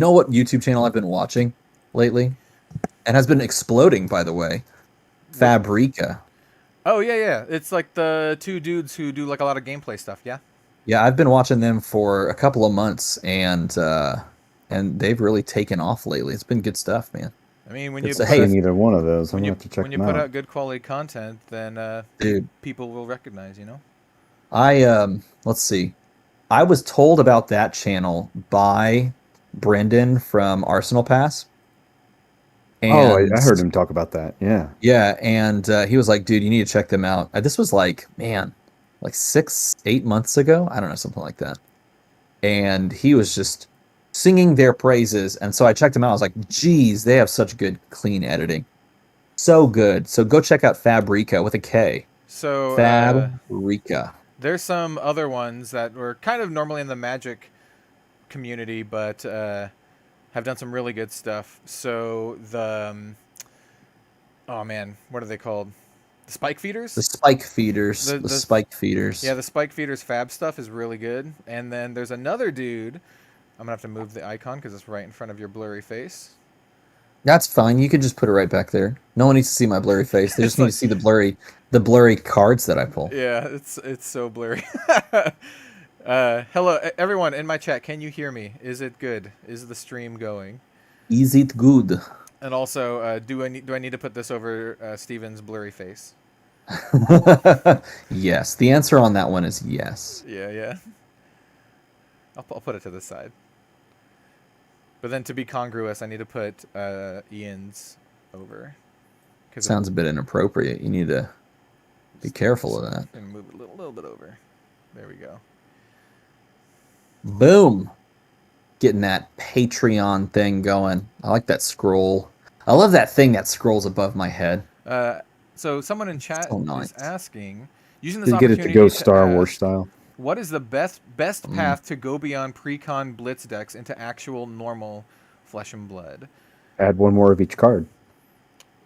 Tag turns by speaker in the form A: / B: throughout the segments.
A: know what YouTube channel I've been watching lately? And has been exploding, by the way. Fabrica.
B: Oh yeah. It's like the two dudes who do like a lot of gameplay stuff. Yeah.
A: Yeah, I've been watching them for a couple of months, and they've really taken off lately. It's been good stuff, man.
B: I mean, when
A: Good
B: you
A: stuff.
B: put
A: Hey,
C: Seen either one of those. I'm
B: when
C: gonna
B: you
C: have to check
B: when you
C: them
B: put
C: out.
B: out good quality content, then
A: dude,
B: people will recognize.
A: let's see. I was told about that channel by Brendan from Arsenal Pass,
C: Oh,
A: and
C: I heard him talk about that. Yeah.
A: yeah, and he was like, "Dude, you need to check them out." This was like, man, like 6, 8 months ago. I don't know, something like that. And he was just singing their praises. And so I checked them out. I was like, geez, they have such good, clean editing. So good. So go check out Fabrica with a K.
B: So
A: Fabrica.
B: there's some other ones that were kind of normally in the Magic community, but have done some really good stuff. So oh man, what are they called? The Spike Feeders?
A: The Spike Feeders.
B: The
A: Spike Feeders.
B: Yeah, the Spike Feeders Fab stuff is really good. And then there's another dude. I'm gonna have to move the icon because it's right in front of your blurry face.
A: That's fine. You can just put it right back there. No one needs to see my blurry face. They just need to see the blurry cards that I pull.
B: Yeah, it's so blurry. Hello, everyone in my chat. Can you hear me? Is it good? Is the stream going?
A: Is it good?
B: And also, do I need to put this over Steven's blurry face?
A: Yes. The answer on that one is yes.
B: Yeah. I'll put it to the side. But then to be congruous, I need to put Ian's over.
A: Sounds a bit inappropriate. You need to be careful of that.
B: And move it a little bit over. There we go.
A: Boom. Getting that Patreon thing going. I like that scroll. I love that thing that scrolls above my head.
B: So someone in chat is asking, using this
C: Did get
B: opportunity
C: it to go
B: to
C: Star
B: ask,
C: Wars style.
B: what is the best path to go beyond pre-con blitz decks into actual normal Flesh and Blood?
C: Add one more of each card.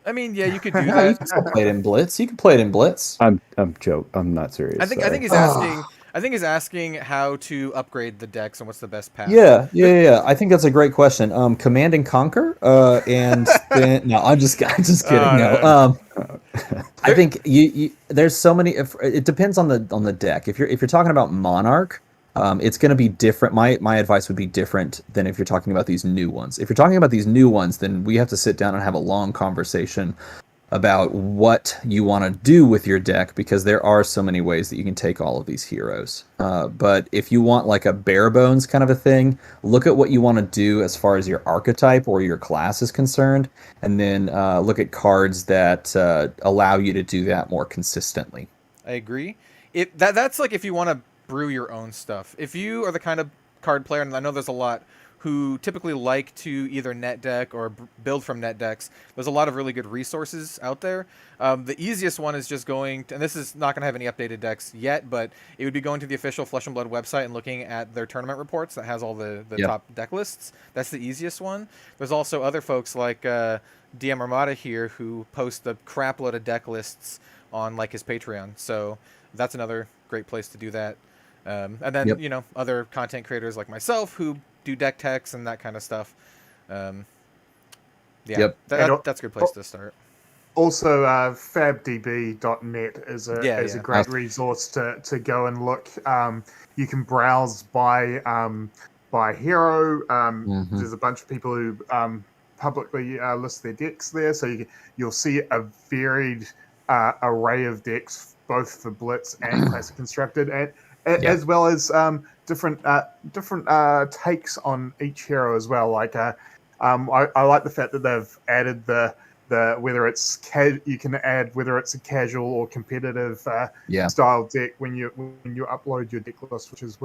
B: I mean, yeah, you could do
A: You
B: that.
A: can still play it in Blitz. You can play it in Blitz.
C: I'm joke. I'm not serious.
B: I think he's asking. I think he's asking how to upgrade the decks and what's the best path.
A: Yeah. I think that's a great question. Command and Conquer. And then, no, I'm just kidding. No. I think you there's so many. It depends on the deck. If you're talking about Monarch, it's going to be different. My advice would be different than if you're talking about these new ones. If you're talking about these new ones, then we have to sit down and have a long conversation about what you want to do with your deck, because there are so many ways that you can take all of these heroes. But if you want like a bare bones kind of a thing, look at what you want to do as far as your archetype or your class is concerned, and then look at cards that allow you to do that more consistently.
B: I agree. That's like if you want to brew your own stuff. If you are the kind of card player, and I know there's a lot who typically like to either net deck or build from net decks, there's a lot of really good resources out there. The easiest one is just going to, and this is not going to have any updated decks yet, but it would be going to the official Flesh and Blood website and looking at their tournament reports that has all the top deck lists. That's the easiest one. There's also other folks like DM Armada here who post a crap load of deck lists on like his Patreon. So that's another great place to do that. And then, other content creators like myself who do deck techs and that kind of stuff. That's a good place to start.
D: Also, fabdb.net is a great resource to go and look. You can browse by hero. There's a bunch of people who publicly list their decks there, so you'll see a varied array of decks, both for Blitz and Classic Constructed, as well as different takes on each hero as well. Like I like the fact that they've added the whether it's you can add whether it's a casual or competitive style deck when you upload your deck list, which is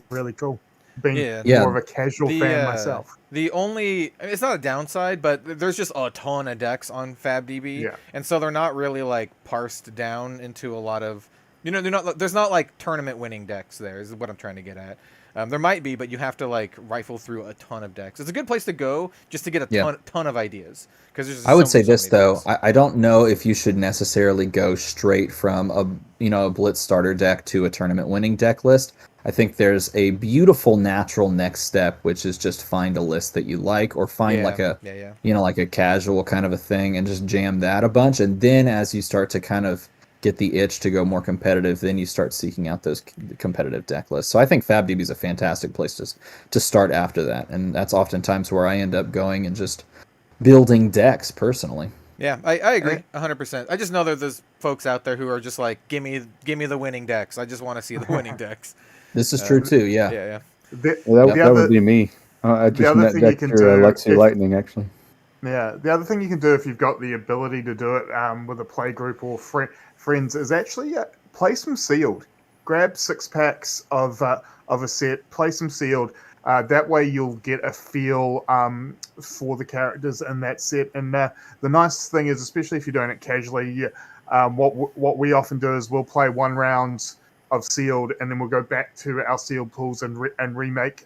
D: really cool. Being more of a casual fan myself.
B: It's not a downside, but there's just a ton of decks on FabDB, and so they're not really like parsed down into a lot of, there's not like tournament winning decks there, is what I'm trying to get at. There might be, but you have to like rifle through a ton of decks. It's a good place to go just to get a ton of ideas. Because there's
A: I would say this
B: many
A: though,
B: decks.
A: I don't know if you should necessarily go straight from a blitz starter deck to a tournament winning deck list. I think there's a beautiful natural next step, which is just find a list that you like, or find like a like a casual kind of a thing, and just jam that a bunch. And then as you start to kind of get the itch to go more competitive, then you start seeking out those competitive deck lists. So I think FabDB is a fantastic place to start after that, and that's oftentimes where I end up going and just building decks personally.
B: Yeah, I agree 100%. I just know that there's folks out there who are just like, give me the winning decks. I just want to see the winning decks.
A: This is true too. Yeah.
B: Yeah.
C: That would be me. I just net decked your Lexi Lightning actually.
D: Yeah, the other thing you can do if you've got the ability to do it with a play group or friends is actually play some sealed. Grab 6 packs of a set, play some sealed. That way you'll get a feel for the characters in that set. And the nice thing is, especially if you're doing it casually, what we often do is we'll play 1 round of sealed, and then we'll go back to our sealed pools and remake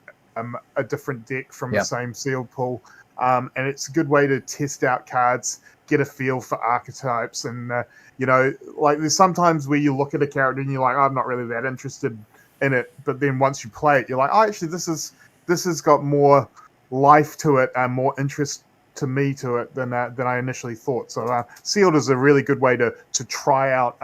D: a different deck from the same sealed pool. And it's a good way to test out cards, get a feel for archetypes, and like there's sometimes where you look at a character and you're like, I'm not really that interested in it, but then once you play it, you're like, oh, actually this has got more life to it and more interest to me to it than I initially thought. So sealed is a really good way to try out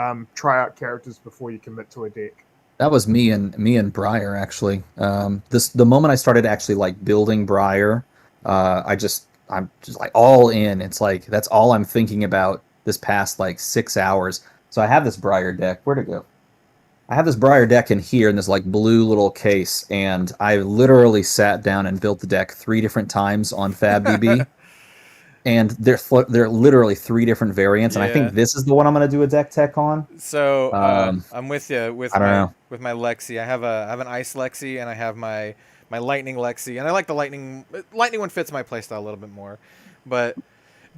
D: characters before you commit to a deck.
A: That was me and Briar actually. The moment I started actually like building Briar, I'm just like all in. It's like that's all I'm thinking about this past like 6 hours. So I have this Briar deck. Where'd it go? I have this Briar deck in here in this like blue little case, and I literally sat down and built the deck 3 different times on FabDB. And they're literally 3 different variants, and I think this is the one I'm going to do a deck tech on.
B: So I'm with you with my Lexi. I have an Ice Lexi, and I have my Lightning Lexi, and I like the Lightning one fits my playstyle a little bit more. But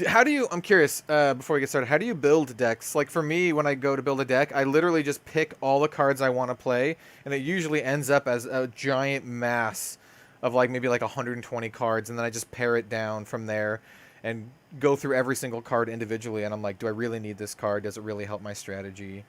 B: I'm curious, before we get started, how do you build decks? Like for me, when I go to build a deck, I literally just pick all the cards I want to play, and it usually ends up as a giant mass of like maybe like 120 cards, and then I just pare it down from there and go through every single card individually, and I'm like, do I really need this card? Does it really help my strategy?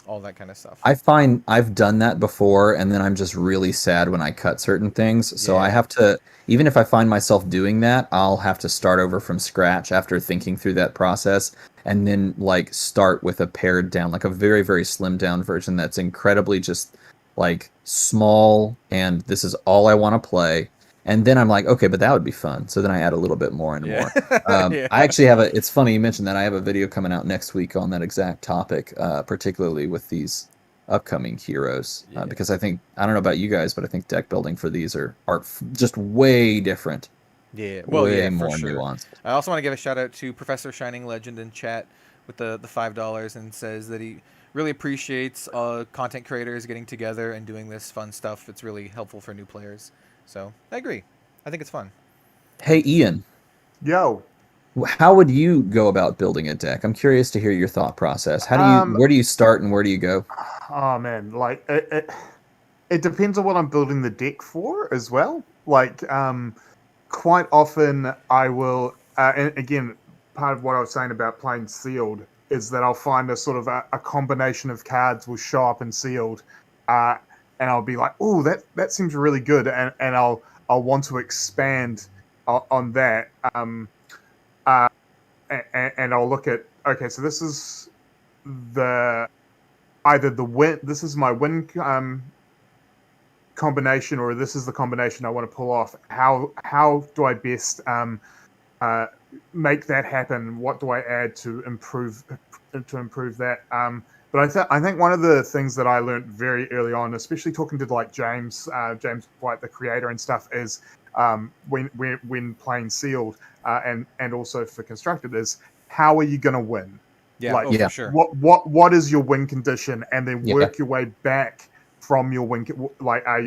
B: All that kind of stuff.
A: I find I've done that before, and then I'm just really sad when I cut certain things. So I have to, even if I find myself doing that, I'll have to start over from scratch after thinking through that process, and then like start with a pared down, like a very, very slimmed down version that's incredibly just like small, and this is all I want to play. And then I'm like, okay, but that would be fun. So then I add a little bit more and more. I actually have it's funny you mentioned that. I have a video coming out next week on that exact topic, particularly with these upcoming heroes. Because I don't know about you guys, but I think deck building for these are just way different.
B: Yeah, well,
A: way
B: more
A: for sure. Nuanced.
B: I also want to give a shout out to Professor Shining Legend in chat with the $5 and says that he really appreciates content creators getting together and doing this fun stuff. It's really helpful for new players. So I agree. I think it's fun.
A: Hey, Ian.
D: Yo.
A: How would you go about building a deck? I'm curious to hear your thought process. Where do you start and where do you go?
D: Oh man, like it depends on what I'm building the deck for as well. Like quite often I will, and again, part of what I was saying about playing sealed is that I'll find a sort of a combination of cards will show up in sealed. And I'll be like, "Oh, that seems really good," and I'll want to expand on that. And I'll look at, okay, so this is either the win. This is my win combination, or this is the combination I want to pull off. How do I best make that happen? What do I add to improve that? But I think one of the things that I learned very early on, especially talking to like James White, the creator and stuff, is when playing sealed and also for constructed, is how are you going to win?
B: For sure.
D: What is your win condition, and then work your way back from your win. Like, are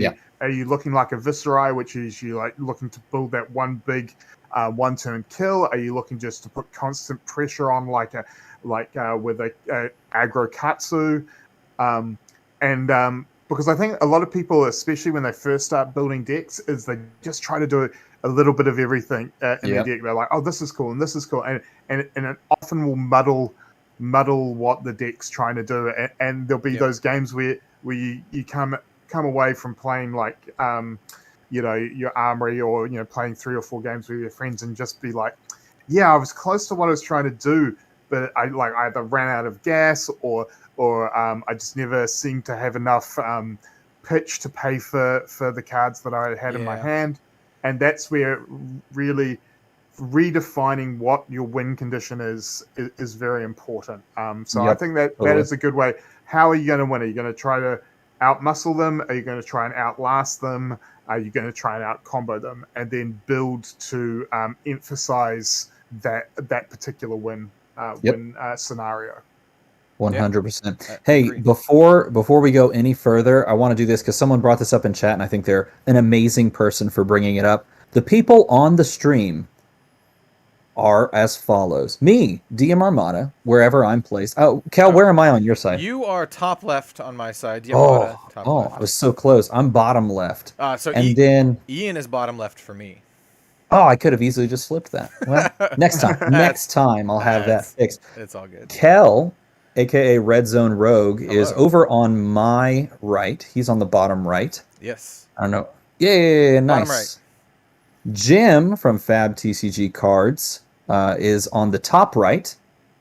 D: you looking like a Viscerai, which is you like looking to build that one big one-turn kill? Are you looking just to put constant pressure on with a aggro Katsu? because I think a lot of people, especially when they first start building decks, is they just try to do a little bit of everything in their deck. They're like, oh, this is cool and this is cool, and it often will muddle what the deck's trying to do, and there'll be those games where you come away from playing like your armory, or playing 3 or 4 games with your friends and just be like, yeah, I was close to what I was trying to do, but I either ran out of gas or I just never seemed to have enough pitch to pay for the cards that I had in my hand. And that's where really redefining what your win condition is very important. So I think that is a good way. How are you going to win? Are you going to try to outmuscle them? Are you going to try and outlast them? Are you going to try and out-combo them? And then build to emphasize that particular win scenario.
A: 100%. Hey, before we go any further, I want to do this because someone brought this up in chat, and I think they're an amazing person for bringing it up. The people on the stream are as follows. Me, DM Armada, wherever I'm placed. Oh, Cal, where am I on your side?
B: You are top left on my side. Armada, top left.
A: I was so close. I'm bottom left.
B: Then Ian is bottom left for me.
A: Oh, I could have easily just flipped that. Well, next time I'll have that fixed.
B: It's all good.
A: Kel, aka Red Zone Rogue, is over on my right. He's on the bottom right.
B: Yes.
A: I don't know. Yeah, nice.
B: Bottom right.
A: Jim from FAB TCG Cards is on the top right.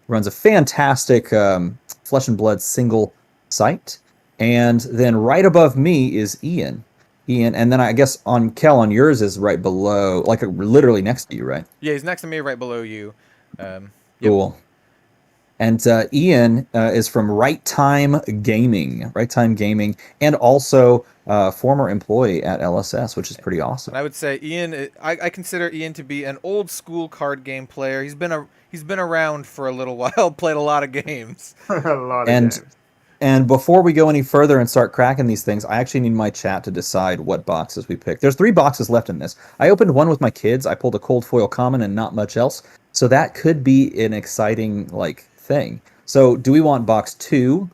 A: Runs a fantastic Flesh and Blood single site. And then right above me is Ian, and then I guess on Kel, on yours is right below, like literally next to you, right?
B: Yeah, he's next to me, right below you.
A: Cool. And Ian is from Right Time Gaming, and also former employee at LSS, which is pretty awesome.
B: And I would say Ian, I consider Ian to be an old school card game player. He's been around for a little while, played a lot of games.
A: games. And before we go any further and start cracking these things, I actually need my chat to decide what boxes we pick. There's 3 boxes left in this. I opened one with my kids. I pulled a cold foil common and not much else. So that could be an exciting thing. So do we want box 2,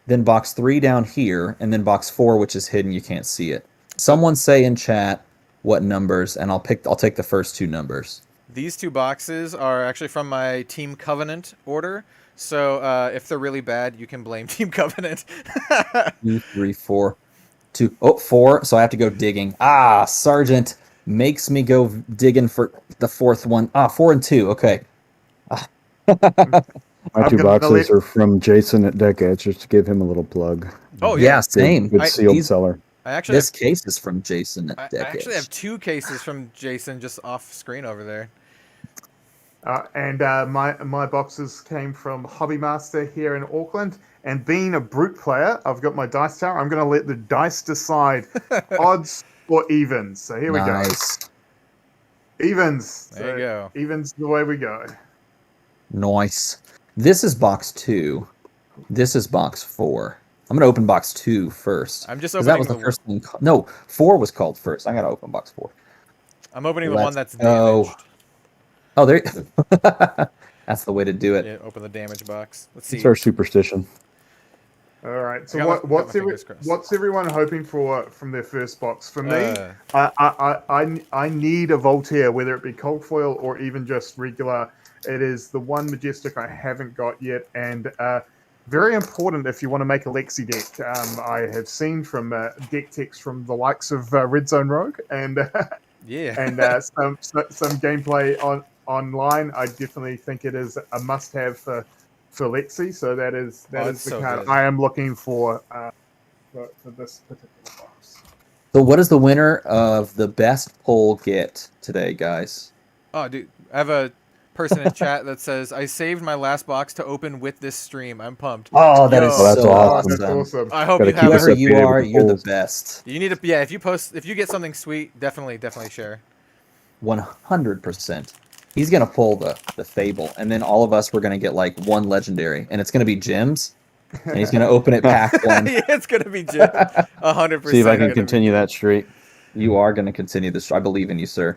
A: then box 3 down here, and then box 4, which is hidden, you can't see it? Someone say in chat what numbers, and I'll take the first 2 numbers.
B: These 2 boxes are actually from my Team Covenant order. So if they're really bad, you can blame Team Covenant.
A: 2, 3, 4, 2. Oh, 4. So I have to go digging. Sergeant makes me go digging for the 4th one. 4 and 2. Okay.
C: My 2 boxes are from Jason at Deck Edge, just to give him a little plug.
A: Oh yeah, same.
C: Good sealed seller.
A: This case is from Jason at Deck Edge.
B: I actually have 2 cases from Jason just off screen over there.
D: And my boxes came from Hobby Master here in Auckland. And being a brute player, I've got my dice tower. I'm going to let the dice decide odds or evens. So here we go. Evens.
B: There you go.
D: Evens the way we go.
A: Nice. This is box 2. This is box 4. I'm going to open box 2 first.
B: I'm just opening
A: that was the first one. No, 4 was called first. I got to open box 4.
B: I'm opening the one that's damaged.
A: Oh, there. That's the way to do it.
B: Yeah, open the damage box. Let's see.
C: It's our superstition.
D: All right. So what's everyone hoping for from their first box? For me, I need a Voltaire, whether it be cold foil or even just regular. It is the one Majestic I haven't got yet, and very important if you want to make a Lexi deck. I have seen from deck text from the likes of Red Zone Rogue and some gameplay online. I definitely think it is a must-have for Lexi. So that is the card I am looking for this particular box.
A: So what does the winner of the best poll get today, guys?
B: Oh, dude, I have a person in chat that says, I saved my last box to open with this stream. I'm pumped.
A: Oh, that's awesome.
D: That's awesome.
B: I hope you have
A: whoever you are, you're the best.
B: You need to, if you get something sweet, definitely share.
A: 100%. He's gonna pull the Fable, and then all of us we're gonna get one legendary, and it's gonna be Jim's, and he's gonna open it pack 1.
B: Yeah, it's gonna be Jim. 100%.
C: See if I can continue that streak.
A: You are gonna continue this. I believe in you, sir.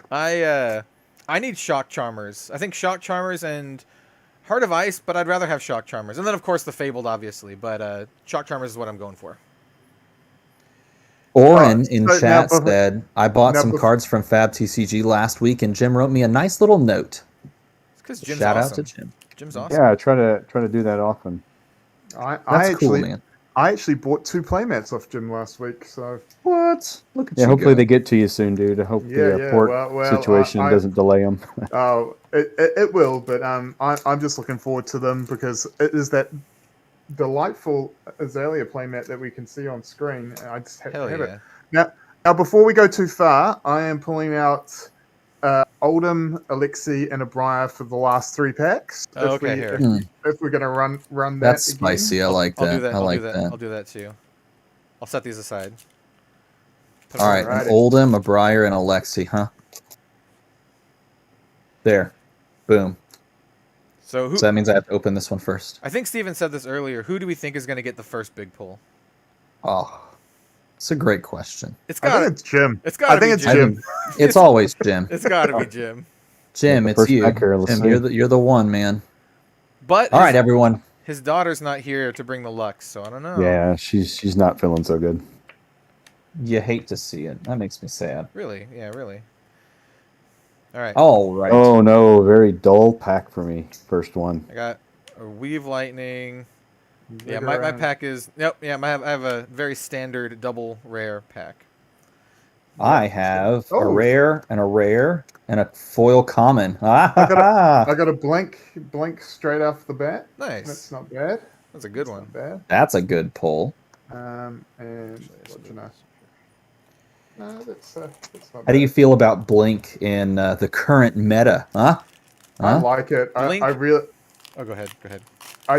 B: I need Shock Charmers. I think Shock Charmers and Heart of Ice, but I'd rather have Shock Charmers. And then, of course, the Fabled, obviously. But Shock Charmers is what I'm going for.
A: Oren in chat said, I bought some cards from FAB TCG last week, and Jim wrote me a nice little note.
B: It's because Jim's
A: Shout
B: awesome.
A: out to Jim.
B: Jim's awesome.
C: Yeah, I try to do that often.
D: That's cool, man. I actually bought 2 playmats off Jim last week. So
A: what? Look at you.
C: Hopefully they get to you soon, dude. I hope the port situation doesn't delay them.
D: Oh, it will, but I'm just looking forward to them because it is that delightful Azalea playmat that we can see on screen. I just have to have it. Now, before we go too far, I am pulling out Oldham, Alexi, and a Briar for the last 3 packs.
B: If
D: we're going to run that,
A: that's spicy.
D: Again.
A: I like that.
B: I'll do that too. I'll set these aside.
A: All right, an Oldham, a Briar, and a Alexi, huh? There, boom.
B: So
A: that means I have to open this one first.
B: I think Steven said this earlier. Who do we think is going to get the first big pull?
A: Oh, it's a great question.
D: I think it's Jim.
B: I think it's Jim.
A: It's always Jim.
B: It's got to be Jim.
A: Jim, it's you. Jim, you're the one, man.
B: But
A: all right, everyone.
B: His daughter's not here to bring the luck, so I don't know.
C: Yeah, she's not feeling so good.
A: You hate to see it. That makes me sad.
B: Really? Yeah, really. All right.
A: All right.
C: Oh no, very dull pack for me. First one.
B: I got a Weave Lightning. Yeah, my pack is I have a very standard double rare pack.
A: I have a rare and a foil common.
D: I got a blink straight off the bat.
B: Nice.
D: That's not bad.
B: That's a good one.
D: Not bad.
A: That's a good pull.
D: And what you know? No, that's not bad.
A: How do you feel about Blink in the current meta? Huh?
D: I like it. I really.
B: Oh, go ahead.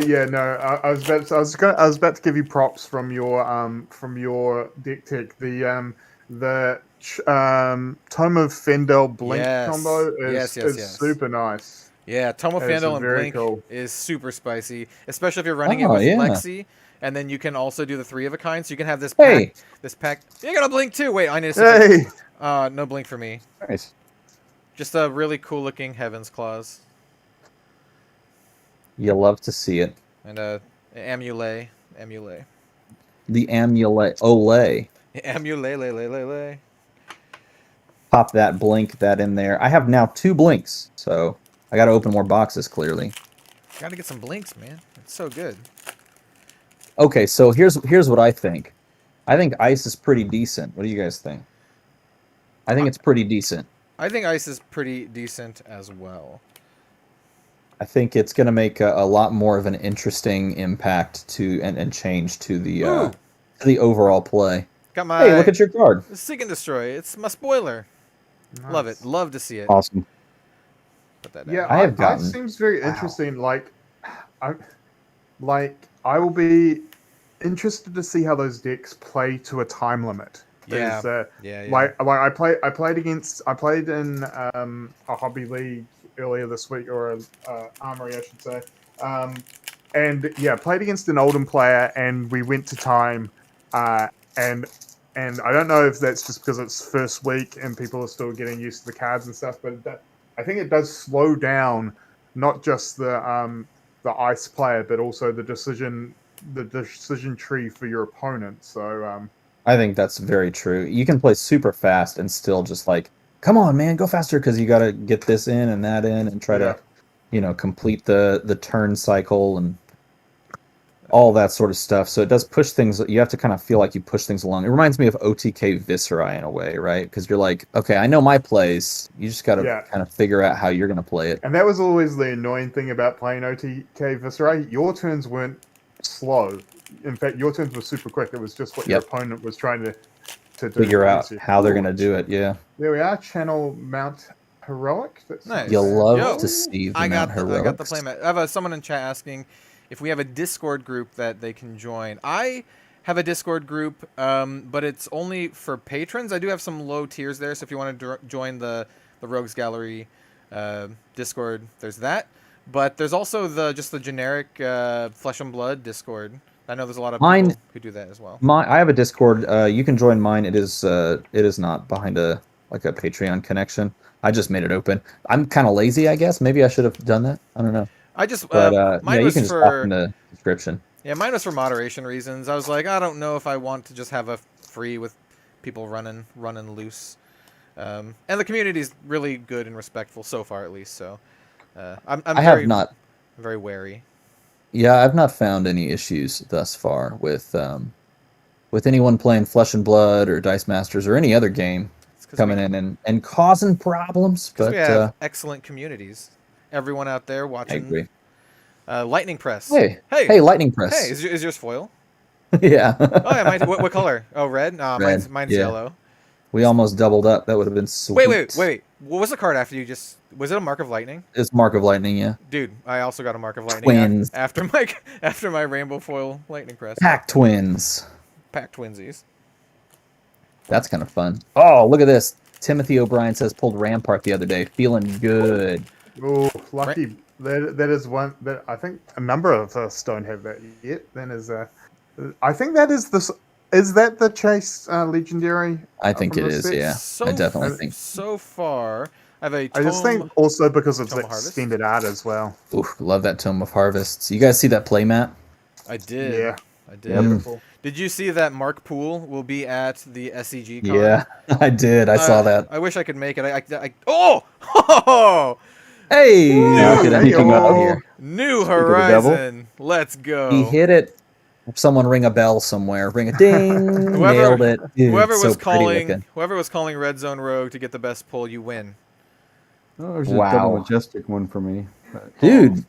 D: Yeah, no. I was about to give you props from your deck tech. The Tome of Fendel Blink combo is super nice.
B: Yeah, Tome of Fendel and Blink is super spicy, especially if you're running it with Lexi. And then you can also do the 3 of a kind, so you can have this pack.
A: Hey.
B: This pack. You got a blink too. Wait, I need a no blink for me.
C: Nice.
B: Just a really cool looking Heaven's Claws.
A: You love to see it.
B: And Amulet.
A: The Amulet. Olay.
B: Amulet.
A: Pop that Blink that in there. I have now 2 blinks, so I got to open more boxes. Clearly.
B: Got to get some blinks, man. It's so good.
A: Okay, so here's what I think. I think Ice is pretty decent. What do you guys think? I think it's pretty decent.
B: I think Ice is pretty decent as well.
A: I think it's going to make a lot more of an interesting impact to and change to the overall play.
B: Got my
A: hey, look at your card.
B: Seek and Destroy. It's my spoiler. Nice. Love it. Love to see it.
C: Awesome.
B: Put that down.
D: Yeah, Ice seems very interesting. I will be interested to see how those decks play to a time limit.
B: Yeah.
D: I played in a hobby league earlier this week, or a armory, I should say. Played against an Oldham player, and we went to time. And I don't know if that's just because it's first week and people are still getting used to the cards and stuff, but I think it does slow down not just the Ice player, but also the decision tree for your opponent. So
A: I think that's very true. You can play super fast and still just come on, man, go faster, because you got to get this in and that in and try to, complete the turn cycle and all that sort of stuff. So it does push things. You have to kind of feel like you push things along. It reminds me of OTK Viscera in a way, right? Because you're like, okay, I know my plays. You just got to kind of figure out how you're going to play it.
D: And that was always the annoying thing about playing OTK Viscera. Your turns weren't slow. In fact, your turns were super quick. It was just what your opponent was trying to do.
A: Figure out how they're going to do it, yeah.
D: There we are. Channel Mount Heroic. That's
B: nice.
A: You'll love to see the Mount Heroic.
B: I got the playmat. I have someone in chat asking if we have a Discord group that they can join. I have a Discord group, but it's only for patrons. I do have some low tiers there, so if you want to join the Rogues Gallery Discord, there's that. But there's also just the generic Flesh and Blood Discord. I know there's a lot of people who do that as well.
A: I have a Discord. You can join mine. It is not behind a Patreon connection. I just made it open. I'm kind of lazy, I guess. Maybe I should have done that. I don't know.
B: I just
A: mine was you can just pop in the description.
B: Yeah, mine was for moderation reasons. I was like, I don't know if I want to just have a free with people running loose. And the community's really good and respectful so far, at least. So very wary.
A: Yeah, I've not found any issues thus far with anyone playing Flesh and Blood or Dice Masters or any other game coming in and causing problems. But
B: we have excellent communities. Everyone out there watching.
A: I agree.
B: Lightning Press.
A: Hey, Lightning Press.
B: Hey, is yours foil?
A: Yeah.
B: Oh yeah, what color? Oh, red.
A: Red.
B: Mine's yellow.
A: We almost doubled up. That would have been sweet.
B: Wait. What was the card after you just? Was it a Mark of Lightning?
A: It's Mark of Lightning, yeah.
B: Dude, I also got a Mark of Lightning.
A: Twins.
B: After my rainbow foil Lightning Press.
A: Pack twins.
B: Pack twinsies.
A: That's kind of fun. Oh, look at this. Timothy O'Brien says pulled Rampart the other day. Feeling good.
D: Oh, lucky. That is one that I think a number of us don't have that yet. Then I think that is the. Is that the Chase Legendary?
A: I think it is, yeah. I definitely think.
B: So far, I have a
D: I just think also because of the
B: Harvest?
D: extended art as well.
A: Oof, love that Tome of Harvests. You guys see that playmat?
B: I did.
D: Yeah.
B: I did.
D: Wonderful.
B: Did you see that Mark Poole will be at the SCG con?
A: Yeah, I did. I saw that.
B: I wish I could make it. Oh!
A: Hey!
B: New Horizon. Let's go.
A: He hit it. Someone ring a bell somewhere. Ring a ding. Nailed it. Dude,
B: whoever was calling Red Zone Rogue to get the best pull, you win.
C: Oh, there's a double majestic one for me.
A: Dude,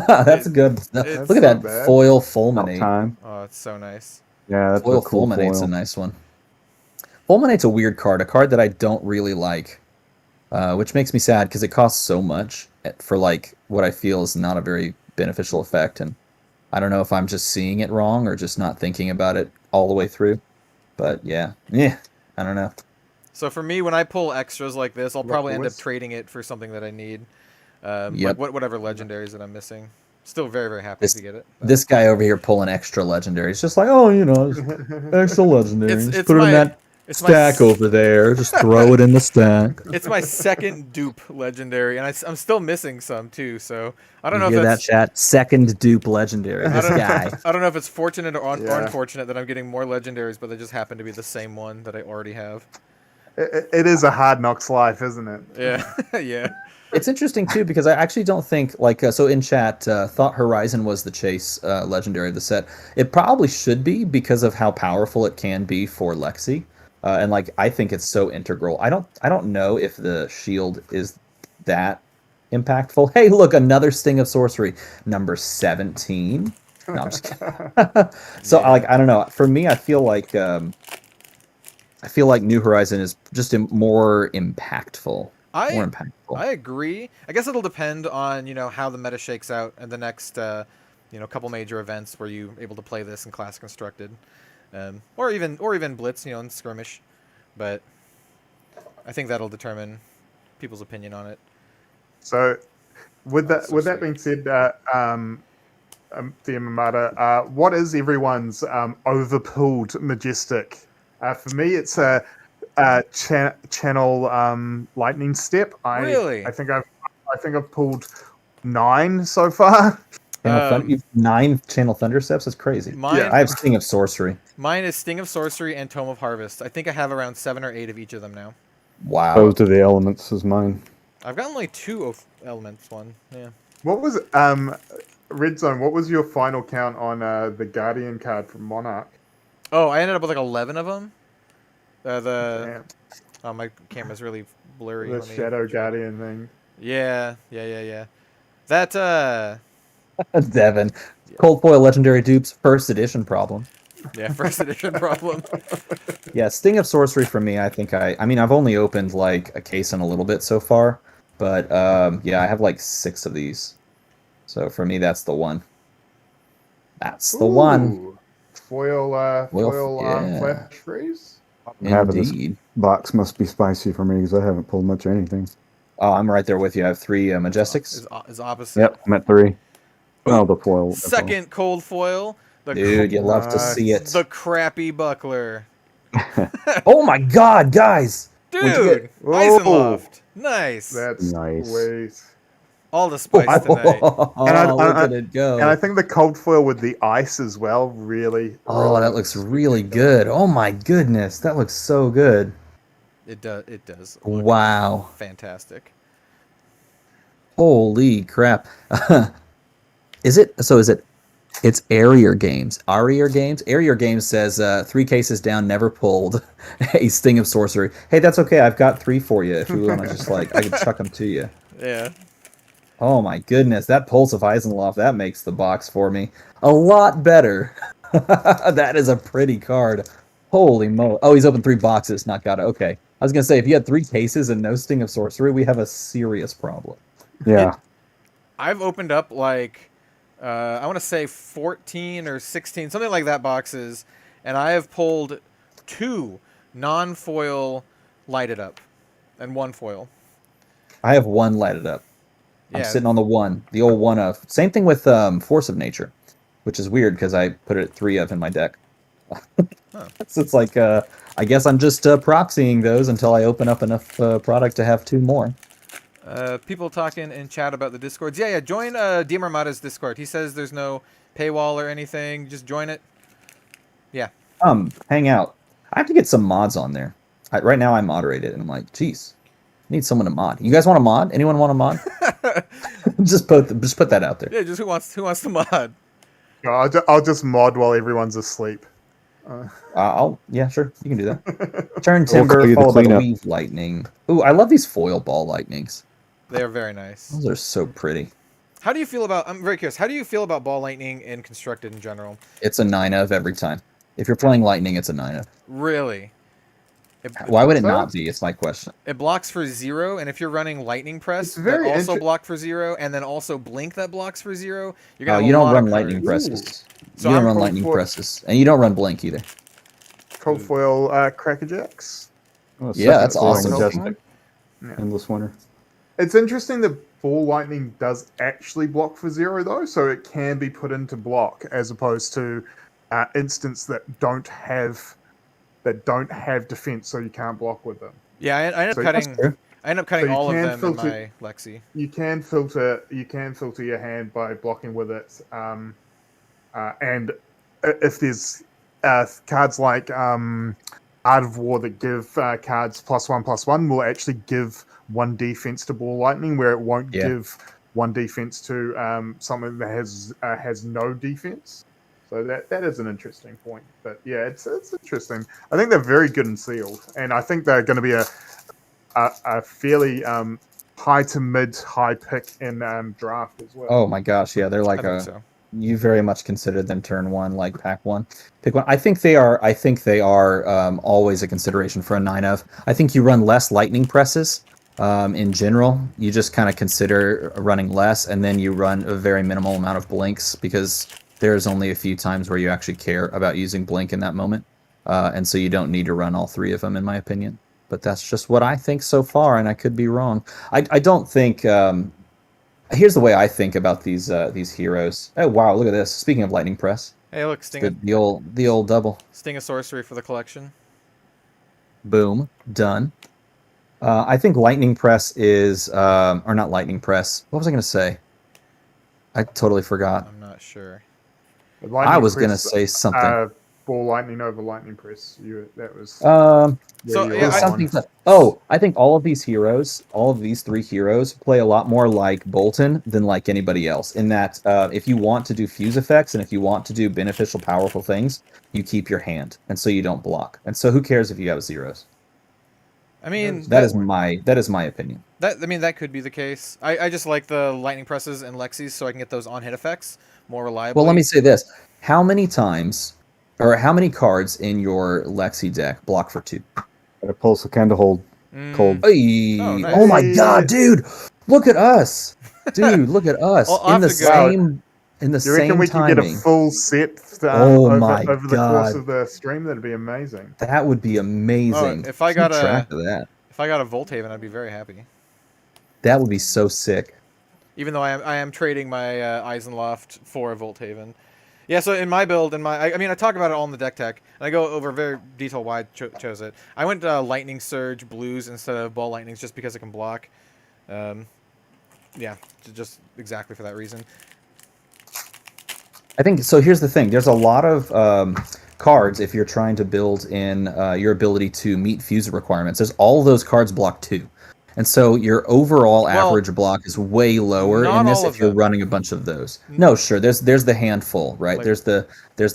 A: that's good. Look at that foil fulminate.
B: Oh, it's so nice.
C: Yeah, that's
A: foil
C: a cool
A: fulminate's a nice one. Fulminate's a weird card, a card that I don't really like, which makes me sad because it costs so much for like what I feel is not a very beneficial effect, and I don't know if I'm just seeing it wrong or just not thinking about it all the way through. But yeah, I don't know.
B: So for me, when I pull extras like this, I'll probably end up trading it for something that I need. Like whatever legendaries that I'm missing. Still very, very happy to get it.
A: This guy over here pulling extra legendaries, just like, oh, extra legendaries. Just put it in that stack over there. Just throw it in the stack.
B: It's my second dupe legendary, and I'm still missing some too. So I don't know
A: if
B: that's
A: that chat. Second dupe legendary. This guy.
B: I don't know if it's fortunate or unfortunate that I'm getting more legendaries, but they just happen to be the same one that I already have.
D: It is a hard knocks life, isn't it?
B: Yeah, yeah.
A: It's interesting too because I actually don't think so in chat thought Horizon was the Chase legendary of the set. It probably should be because of how powerful it can be for Lexi, and I think it's so integral. I don't know if the shield is that impactful. Hey, look, another Sting of Sorcery, number 17. No, I'm just kidding. So I don't know. For me, I feel like New Horizon is just more impactful.
B: I agree. I guess it'll depend on how the meta shakes out and the next couple major events where you're able to play this in Class Constructed, or even Blitz, in skirmish. But I think that'll determine people's opinion on it.
D: So, with that being said, DM Amada, what is everyone's overpulled majestic? For me, it's a channel lightning step.
B: Really?
D: I think I've pulled 9 so far.
A: 9 channel thunder steps. That's crazy. I have Sting of Sorcery.
B: Mine is Sting of Sorcery and Tome of Harvest. I think I have around 7 or 8 of each of them now.
A: Wow.
C: Those are the elements is mine.
B: I've gotten like 2 of elements one. Yeah.
D: What was Red Zone? What was your final count on the Guardian card from Monarch?
B: Oh, I ended up with like 11 of them. My camera's really blurry.
D: The Shadow Guardian thing.
B: Yeah. That
A: Devin. Cold foil legendary dupes, first edition problem.
B: Yeah, first edition problem.
A: Yeah, Sting of Sorcery for me, I think I've only opened like a case and a little bit so far, but I have like 6 of these. So for me, that's the one. That's the one.
D: Foil flash freeze?
A: Indeed.
C: This box must be spicy for me because I haven't pulled much of anything.
A: Oh, I'm right there with you. I have 3 Majestics.
B: Is opposite.
C: Yep, I'm at 3. Oh, the foil.
B: Second cold foil.
A: Dude, you love to see it.
B: The crappy buckler.
A: Oh my god, guys!
B: Dude! Eisenloft. Nice.
D: That's
C: nice.
D: Great.
B: All the spice tonight.
A: Look at it go.
D: And I think the cold foil with the ice as well really.
A: That looks really good. Oh my goodness, that looks so good.
B: It does. It does.
A: Wow.
B: Fantastic.
A: Holy crap. Is it? It's Aria Games. Aria Games? Aria Games says 3 cases down, never pulled. A Sting of Sorcery. Hey, that's okay. I've got 3 for you. If you want to just I can chuck them to you.
B: Yeah.
A: Oh my goodness. That Pulse of Eisenloft, that makes the box for me a lot better. That is a pretty card. Holy moly. Oh, he's opened 3 boxes. Not got it. Okay. I was going to say, if you had 3 cases and no Sting of Sorcery, we have a serious problem.
C: Yeah.
B: I've opened up I want to say 14 or 16, something like that boxes, and I have pulled 2 non-foil lighted up and 1 foil.
A: I have 1 lighted up. I'm sitting on the 1, the old 1 of. Same thing with Force of Nature, which is weird because I put it 3 of in my deck. So it's like, I guess I'm just proxying those until I open up enough product to have 2 more.
B: People talking in chat about the Discords. Yeah, join DM Armada's Discord. He says there's no paywall or anything. Just join it. Yeah.
A: Hang out. I have to get some mods on there. Right now I'm moderated, and I'm like, geez, I need someone to mod. You guys want a mod? Anyone want a mod? just put that out there.
B: Yeah, just who wants to mod?
D: I'll just mod while everyone's asleep.
A: Yeah, sure, you can do that. Turn Timber, followed by the Weave Lightning. Ooh, I love these foil ball lightnings.
B: They are very nice.
A: Those are so pretty.
B: How do you feel about? I'm very curious. How do you feel about ball lightning in constructed in general?
A: It's a 9 of every time. If you're playing lightning, it's a 9 of.
B: Really?
A: Why would it not be? It's my question.
B: It blocks for 0, and if you're running lightning press, that also block for 0, and then also blink that blocks for 0. You're gonna
A: you don't run lightning presses. So you don't run lightning presses, and you don't run blink either.
D: Cold foil Crackerjacks.
C: Oh,
A: yeah, that's awesome.
C: Endless Winter.
D: It's interesting that ball lightning does actually block for 0 though, so it can be put into block as opposed to instants that don't have defense, so you can't block with them.
B: Yeah, I end up cutting all of them in my Lexi.
D: You can filter your hand by blocking with it, and if there's cards like Art of War that give cards +1/+1 will actually give 1 defense to ball lightning, where it won't give 1 defense to something that has no defense. So that is an interesting point. But yeah, it's interesting. I think they're very good and sealed, and I think they're going to be a fairly high to mid-high pick in draft as well.
A: Oh my gosh, yeah, they're like you very much considered them turn 1, like pack 1, pick 1. I think they are always a consideration for a 9 of. I think you run less lightning presses. In general, you just kind of consider running less, and then you run a very minimal amount of blinks because there's only a few times where you actually care about using blink in that moment, and so you don't need to run all 3 of them, in my opinion. But that's just what I think so far, and I could be wrong. I don't think. Here's the way I think about these heroes. Oh wow, look at this! Speaking of lightning press,
B: hey, look,
A: the old double
B: Sting of Sorcery for the collection.
A: Boom, done. I think lightning press is, or not lightning press. What was I going to say? I totally forgot.
B: I'm not sure.
A: I was going to say something.
D: Ball lightning over lightning press. That was.
A: I think all of these heroes, all of these 3 heroes, play a lot more like Bolton than like anybody else. In that, if you want to do fuse effects and if you want to do beneficial, powerful things, you keep your hand, and so you don't block. And so, who cares if you have 0s?
B: I mean,
A: that is my opinion.
B: That could be the case. I just like the lightning presses and Lexis so I can get those on hit effects more reliably.
A: Well, let me say this: how many times, or how many cards in your Lexi deck block for 2?
C: Got a Pulse of Candlehold, cold.
A: Hey.
B: Oh, nice.
A: Oh my God, dude! Look at us, dude! Look at us in the same
D: you reckon we
A: timing.
D: Can get a full set over the course of the stream? That'd be amazing.
A: That would be amazing.
B: If I got
A: track of that.
B: If I got a Volthaven, I'd be very happy.
A: That would be so sick.
B: Even though I am trading my Eisenloft for a Volthaven. Yeah, so in my build, I talk about it all in the deck tech, and I go over very detail why I chose it. I went Lightning Surge Blues instead of Ball Lightnings just because it can block. Yeah, just exactly for that reason.
A: I think so. Here's the thing: there's a lot of cards if you're trying to build in your ability to meet fuse requirements. There's all those cards block 2, and so your overall average block is way lower in this if you're running a bunch of those. No, sure. There's the handful, right? Like, there's the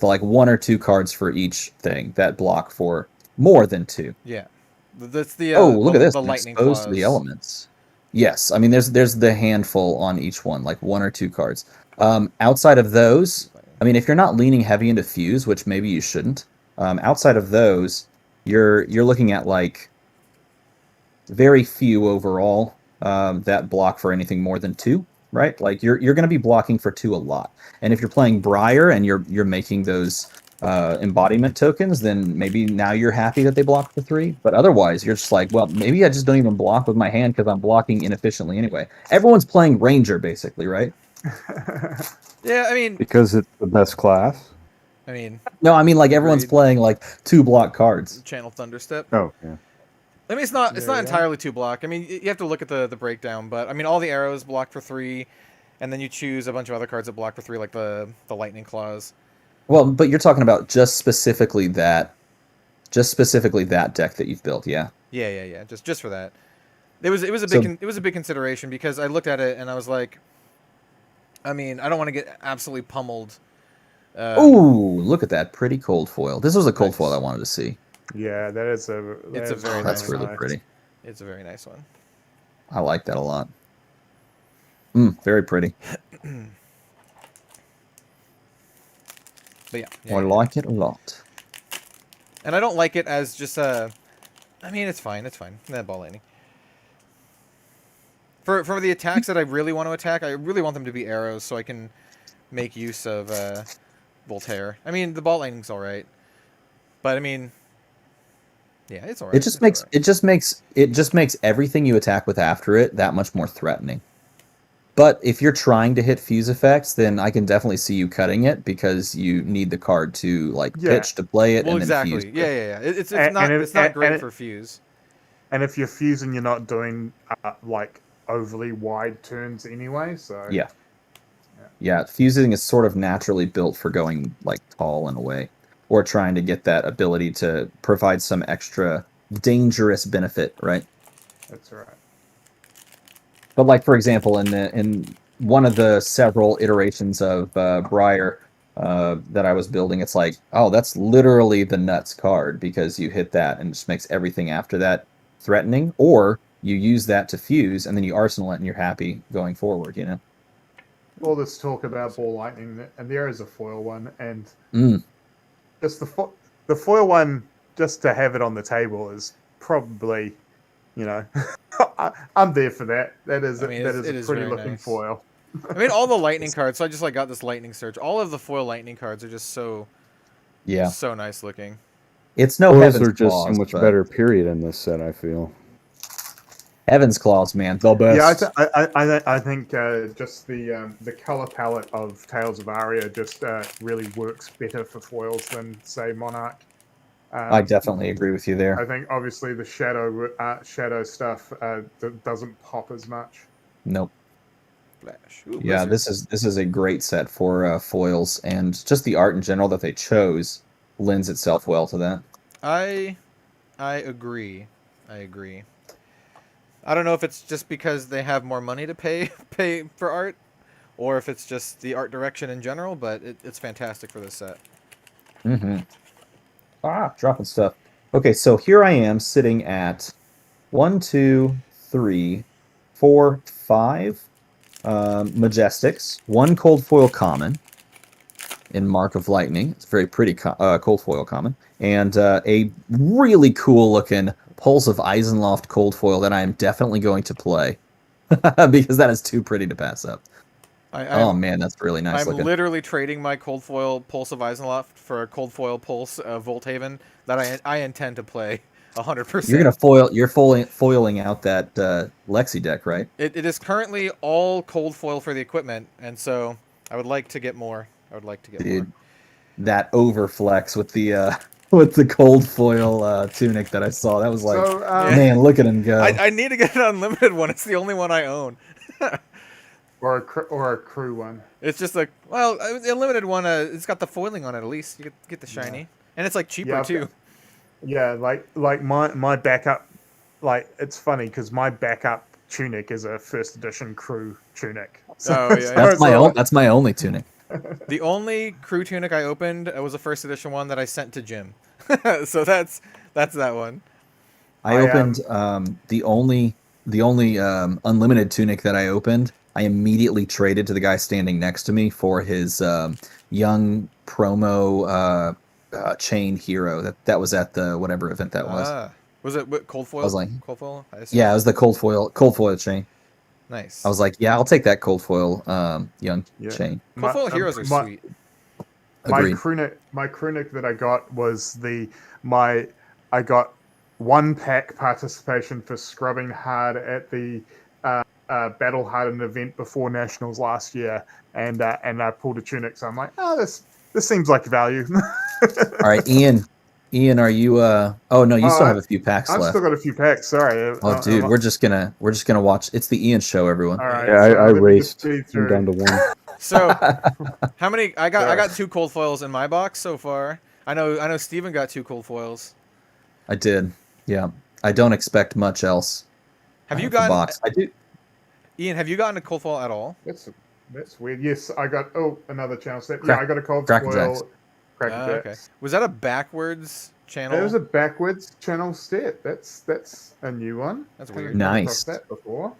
A: like 1 or 2 cards for each thing that block for more than 2.
B: Yeah, that's the
A: look at this.
B: The lightning
A: exposed to the elements. Yes, I mean there's the handful on each one, like 1 or 2 cards. Outside of those, I mean, if you're not leaning heavy into fuse, which maybe you shouldn't, outside of those, you're looking at like very few overall that block for anything more than 2, right? Like you're going to be blocking for 2 a lot. And if you're playing Briar and you're making those embodiment tokens, then maybe now you're happy that they block for 3. But otherwise, you're just like, well, maybe I just don't even block with my hand because I'm blocking inefficiently anyway. Everyone's playing Ranger basically, right?
B: Yeah, I mean,
C: because it's the best class.
B: I mean,
A: no, I mean like everyone's playing like 2 block cards.
B: Channel Thunderstep.
C: Oh, yeah.
B: I mean, it's not entirely 2 block. I mean, you have to look at the breakdown, but I mean, all the arrows block for 3, and then you choose a bunch of other cards that block for 3, like the lightning claws.
A: Well, but you're talking about just specifically that deck that you've built, yeah.
B: Yeah. Just for that, it was a big consideration because I looked at it and I was like, I mean, I don't want to get absolutely pummeled.
A: Ooh, look at that pretty cold foil. This was a cold foil I wanted to see.
D: Yeah, that's a very
A: that's really pretty.
B: It's a very nice one.
A: I like that a lot. Very pretty.
B: But yeah,
A: I like it a lot.
B: And I don't like it as just I mean, it's fine. That ball lightning. For the attacks that I really want to attack, I really want them to be arrows so I can make use of Voltaire. I mean, the ball lightning's all right, but I mean, yeah, it's all right.
A: It just makes everything you attack with after it that much more threatening. But if you're trying to hit fuse effects, then I can definitely see you cutting it because you need the card to pitch to play it.
B: Well,
A: and
B: exactly.
A: Then fuse.
B: Yeah. It's not great for fuse.
D: And if you're fusing, you're not doing like overly wide turns anyway. So
A: yeah, fusing is sort of naturally built for going like tall in a way, or trying to get that ability to provide some extra dangerous benefit, right?
D: That's right.
A: But like for example, in one of the several iterations of Briar that I was building, it's like, oh, that's literally the nuts card because you hit that and it just makes everything after that threatening, or you use that to fuse and then you arsenal it and you're happy going forward, you know?
D: All this talk about ball lightning, and there is a foil one, and just the foil one, just to have it on the table is probably, you know, I'm there for that. That is a pretty looking foil.
B: I mean, all the lightning cards. So I just got this lightning search. All of the foil lightning cards are just so nice looking.
A: It's no
C: Those
A: Heaven's
C: are just
A: Claws,
C: so much better. Period in this set, I feel.
A: Heaven's Claws, man, the best.
D: Yeah, I think just the color palette of Tales of Aria just really works better for foils than say Monarch.
A: I definitely agree with you there.
D: I think obviously the shadow stuff doesn't pop as much.
A: Nope.
B: Flash. Ooh,
A: yeah, this is a great set for foils, and just the art in general that they chose lends itself well to that.
B: I agree. I don't know if it's just because they have more money to pay for art, or if it's just the art direction in general, but it's fantastic for this set.
A: Dropping stuff. Okay, so here I am sitting at 1, 2, 3, 4, 5 Majestics, 1 cold foil common in Mark of Lightning. It's a very pretty cold foil common, and a really cool looking Pulse of Eisenloft cold foil that I am definitely going to play because that is too pretty to pass up. Oh man, that's really nice looking.
B: I'm literally trading my cold foil Pulse of Eisenloft for a cold foil Pulse of Volthaven that I intend to play 100%.
A: You're gonna foiling out that Lexi deck, right?
B: It is currently all cold foil for the equipment, and so I would like to get more.
A: Dude, that overflex with the cold foil tunic that I saw, that was like, man, look at him go.
B: I need to get an unlimited one. It's the only one I own.
D: Or a crew one.
B: It's just like, well, a limited one. It's got the foiling on it at least. You get the shiny, and it's like cheaper too.
D: Yeah, like my backup, like it's funny because my backup tunic is a first edition crew tunic.
B: So,
A: that's my only tunic.
B: The only crew tunic I opened was a first edition one that I sent to Jim. So that's that one.
A: I opened the only unlimited tunic that I opened. I immediately traded to the guy standing next to me for his young promo chain hero. That was at the whatever event that was.
B: Was it cold foil?
A: I was like,
B: cold foil?
A: Yeah, it was the cold foil chain.
B: Nice.
A: I was like, yeah, I'll take that cold foil young chain.
B: Cold foil heroes are sweet.
D: My crew neck that I got was I got 1 pack participation for scrubbing hard at the Battle Hardened event before Nationals last year, and I pulled a tunic, so I'm like, this seems like value.
A: All right, Ian, are you? Oh no, you still have a few packs left.
D: I've still got a few packs. Sorry.
A: Oh, dude, we're just gonna watch. It's the Ian show, everyone.
D: All right.
C: Yeah, I raced down to 1.
B: So, how many? I got 2 cold foils in my box so far. I know. Steven got 2 cold foils.
A: I did. Yeah, I don't expect much else.
B: Have you gotten?
A: Box? I do.
B: Ian, have you gotten a cold foil at all?
D: That's weird. Yes, I got another channel set. Yeah, I got a cold foil.
B: Okay. Was that a backwards channel?
D: It was a backwards channel set. That's a new one.
B: That's weird.
A: Nice.
D: That before.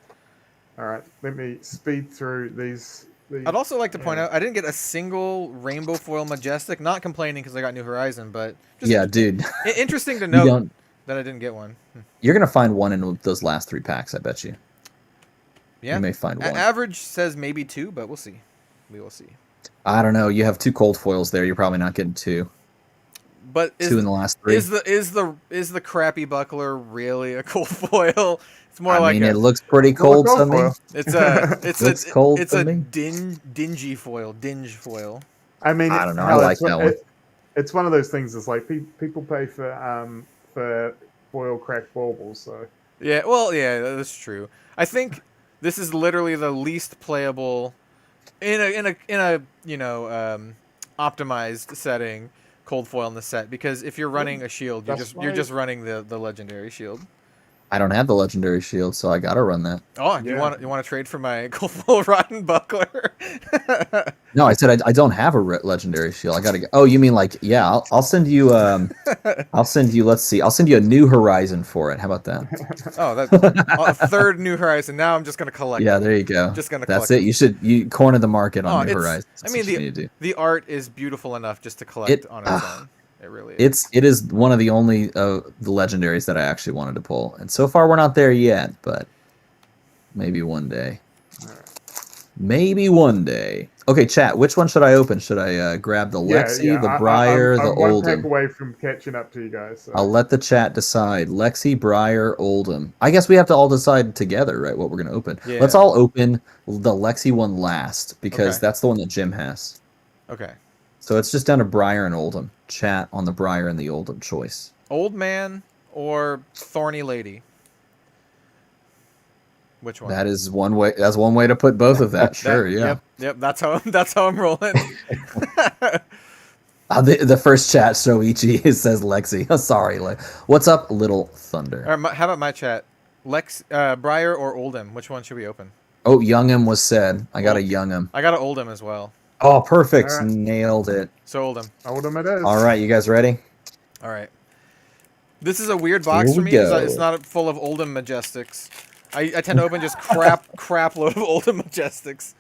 D: All right, let me speed through these.
B: I'd also like to point out I didn't get a single rainbow foil majestic. Not complaining because I got New Horizon, but just
A: dude.
B: Interesting to note that I didn't get one.
A: You're gonna find one in those last 3 packs, I bet you.
B: Yeah,
A: you may find one.
B: Average says maybe 2, but we'll see. We will see.
A: I don't know. You have 2 cold foils there. You're probably not getting 2.
B: But
A: 2 in the last 3.
B: Is the crappy buckler really a cold foil? It's more
A: I mean, it looks pretty cold to me.
B: It's a
A: cold
B: it's a dingy foil, dinge foil.
D: I mean,
A: I don't know. I like that one.
D: It's one of those things. It's like people pay for foil cracked baubles. So
B: yeah, well, yeah, that's true. I think this is literally the least playable in a optimized setting cold foil in the set, because if you're running a shield, you're just running the legendary shield.
A: I don't have the legendary shield, so I gotta run that.
B: Oh, you want to trade for my cold foil rotten buckler?
A: No, I said I don't have a legendary shield. I gotta go. Oh, you mean like, yeah? I'll send you. I'll send you. Let's see. I'll send you a New Horizon for it. How about that?
B: Oh, that's a 3rd New Horizon. Now I'm just gonna collect.
A: Yeah, there you go.
B: Just gonna.
A: That's it. You corner the market on New Horizon.
B: I mean, the art is beautiful enough just to collect on its own. It really is.
A: It is one of the only the legendaries that I actually wanted to pull, and so far we're not there yet, but maybe one day. Maybe one day. Okay, chat. Which one should I open? Should I grab the Lexi, the Briar, the Oldham?
D: I'm 1 pack away from catching up to you guys. So.
A: I'll let the chat decide. Lexi, Briar, Oldham. I guess we have to all decide together, right? What we're gonna open. Yeah. Let's all open the Lexi one last, because that's the one that Jim has.
B: Okay.
A: So it's just down to Briar and Oldham. Chat on the Briar and the Oldham choice.
B: Old man or thorny lady? Which one?
A: That is one way. That's one way to put both of that. Sure, yeah.
B: Yep. That's how I'm rolling.
A: The first chat, Shoichi, it says Lexi. Oh, sorry, what's up, Little Thunder?
B: All right, how about my chat? Briar or Oldham? Which one should we open?
A: Oh, Youngham was said. I got a Youngham.
B: I got an Oldham as well.
A: Oh, perfect. Right. Nailed it.
B: So Oldham.
D: Oldham it is.
A: All right, you guys ready?
B: All right. This is a weird box for me because it's not full of Oldham Majestics. I tend to open just crap load of Oldham Majestics.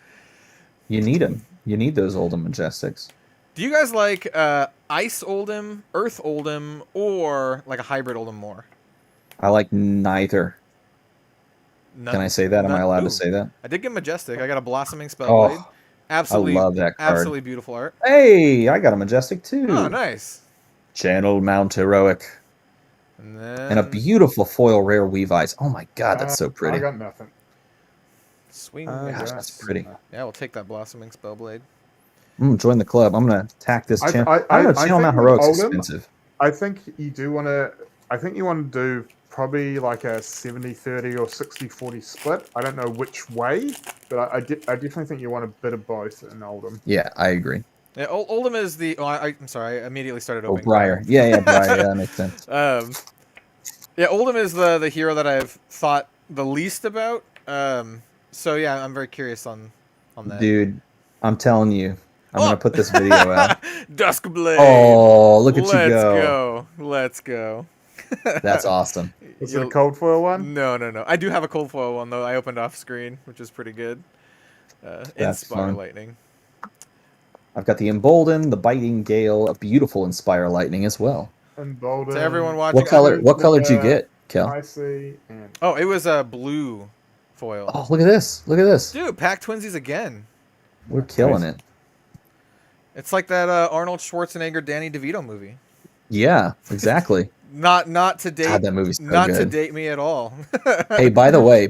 A: You need them. You need those Oldham Majestics.
B: Do you guys like Ice Oldham, Earth Oldham, or like a hybrid Oldham more?
A: I like neither. Can I say that? Am I allowed to say that?
B: I did get Majestic. I got a Blossoming Spellblade.
A: Oh.
B: Absolutely,
A: I love that card.
B: Absolutely beautiful art.
A: Hey, I got a Majestic too.
B: Oh, nice.
A: Channel Mount Heroic. And a beautiful foil rare Weave Eyes. Oh my god, that's so pretty.
D: I got nothing.
B: Swing.
A: Gosh, that's pretty.
B: Yeah, we'll take that Blossoming Spellblade.
A: Join the club. I'm gonna attack this channel. I don't know, Channel Mount Heroic's expensive.
D: I think you do want to. I think you want to do probably like a 70-30 or 60-40 split. I don't know which way. But I definitely think you want a bit of both in Oldham.
A: Yeah, I agree.
B: Yeah, Oldham is the. Oh, I'm sorry. I immediately started
A: Oh,
B: opening.
A: Briar. Yeah, Briar. Yeah, that makes sense.
B: Yeah, Oldham is the hero that I've thought the least about. So yeah, I'm very curious on that.
A: Dude, I'm telling you, I'm gonna put this video out.
B: Duskblade.
A: Oh, look at you go.
B: Let's go.
A: That's awesome.
D: Is it a cold foil one?
B: No. I do have a cold foil one though. I opened off screen, which is pretty good. Inspire Lightning.
A: I've got the Embolden, the Biting Gale, a beautiful Inspire Lightning as well.
D: Embolden.
B: To everyone watching,
A: what color did you get, Kel?
D: I see.
B: Oh, it was a blue foil.
A: Oh, look at this. Look at this.
B: Dude, pack twinsies again.
A: We're killing it.
B: It's like that Arnold Schwarzenegger, Danny DeVito movie.
A: Yeah, exactly.
B: Not to date.
A: God, that movie's so
B: not
A: good.
B: to date me at all.
A: Hey, by the way,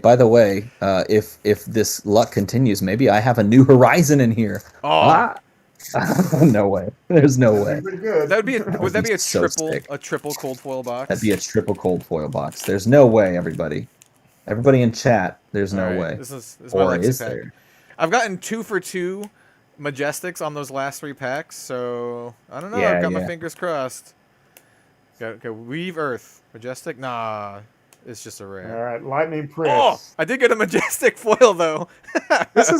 A: if this luck continues, maybe I have a new horizon in here.
B: Oh.
A: No way. There's no way.
D: Would
B: that be a
A: so
B: triple cold foil box?
A: That'd be a triple cold foil box. There's no way, everybody. Everybody in chat, there's no way.
B: This is
A: or
B: my
A: is
B: pack.
A: there?
B: I've gotten 2 for 2 Majestics on those last 3 packs, so I don't know.
A: Yeah,
B: I've got my fingers crossed. Okay, Weave Earth. Majestic? Nah. It's just a rare.
D: All right, Lightning Press.
B: Oh! I did get a Majestic foil, though.
D: This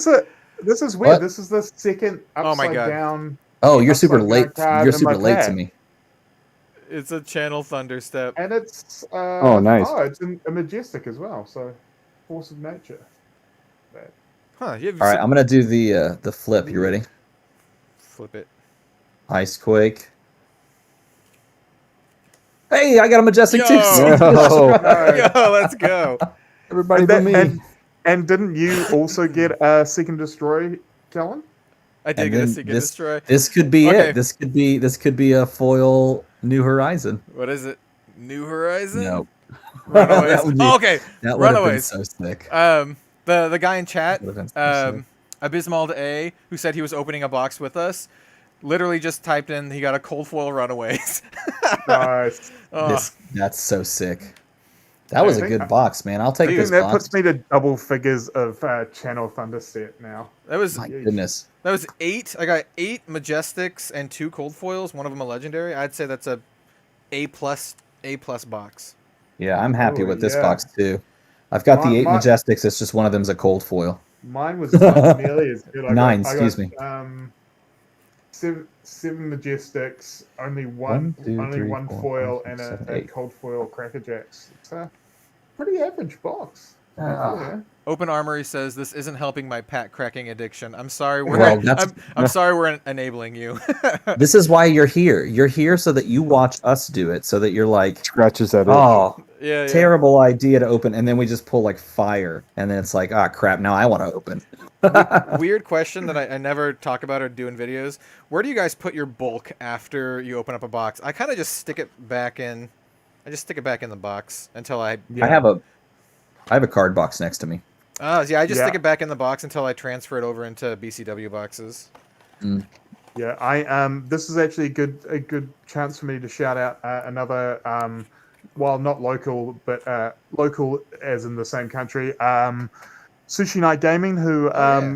D: is weird.
A: What?
D: This is the second upside down.
A: Oh, you're super
D: upside
A: late.
D: down
A: You're
D: card in
A: super
D: my
A: late to
D: pack.
A: me.
B: It's a Channel Thunderstep.
D: And it's
C: oh, nice.
D: Oh, it's a Majestic as well. So, Force of Nature.
B: Huh?
A: All right, I'm gonna do the flip. You ready?
B: Flip it.
A: Icequake. Hey, I got a Majestic too.
B: Yo, let's go.
C: Everybody but me.
D: And didn't you also get a Seek and Destroy, Kellen?
B: I did get a Seek and Destroy.
A: This could be it. This could be a foil New Horizon.
B: What is it? New Horizon?
A: No.
B: Runaways.
A: Okay. That would have been
B: Runaways.
A: so sick.
B: The guy in chat,
A: so
B: Abysmal A, who said he was opening a box with us, literally just typed in he got a cold foil Runaways.
D: Nice.
A: That's so sick. That was a good box, man. I'll take this
D: that
A: box.
D: puts me to double figures of Channel Thunderstep now.
B: That was
A: My goodness.
B: That was 8. I got 8 Majestics and 2 cold foils. One of them a legendary. I'd say that's A plus box.
A: Yeah, I'm happy with this box too. I've got the 8 Majestics. It's just one of them's a cold foil.
D: Mine was not nearly as good.
A: 9, excuse me.
D: 7 Majestics, only one foil, and a cold foil Crackerjacks. It's a pretty average box.
B: Open Armory says this isn't helping my pack cracking addiction. I'm sorry. I'm sorry we're enabling you.
A: This is why you're here. You're here so that you watch us do it. So that you're like
C: scratches that.
A: Oh,
B: yeah.
A: Terrible idea to open, and then we just pull like fire, and then it's like, crap. Now I want to open.
B: Weird question that I never talk about or do in videos. Where do you guys put your bulk after you open up a box? I kind of just stick it back in. I just stick it back in the box until I have
A: a card box next to me.
B: Oh, yeah, I just stick it back in the box until I transfer it over into BCW boxes.
A: Mm.
D: Yeah, this is actually a good chance for me to shout out another, while not local, but local as in the same country, Sushi Night Gaming, who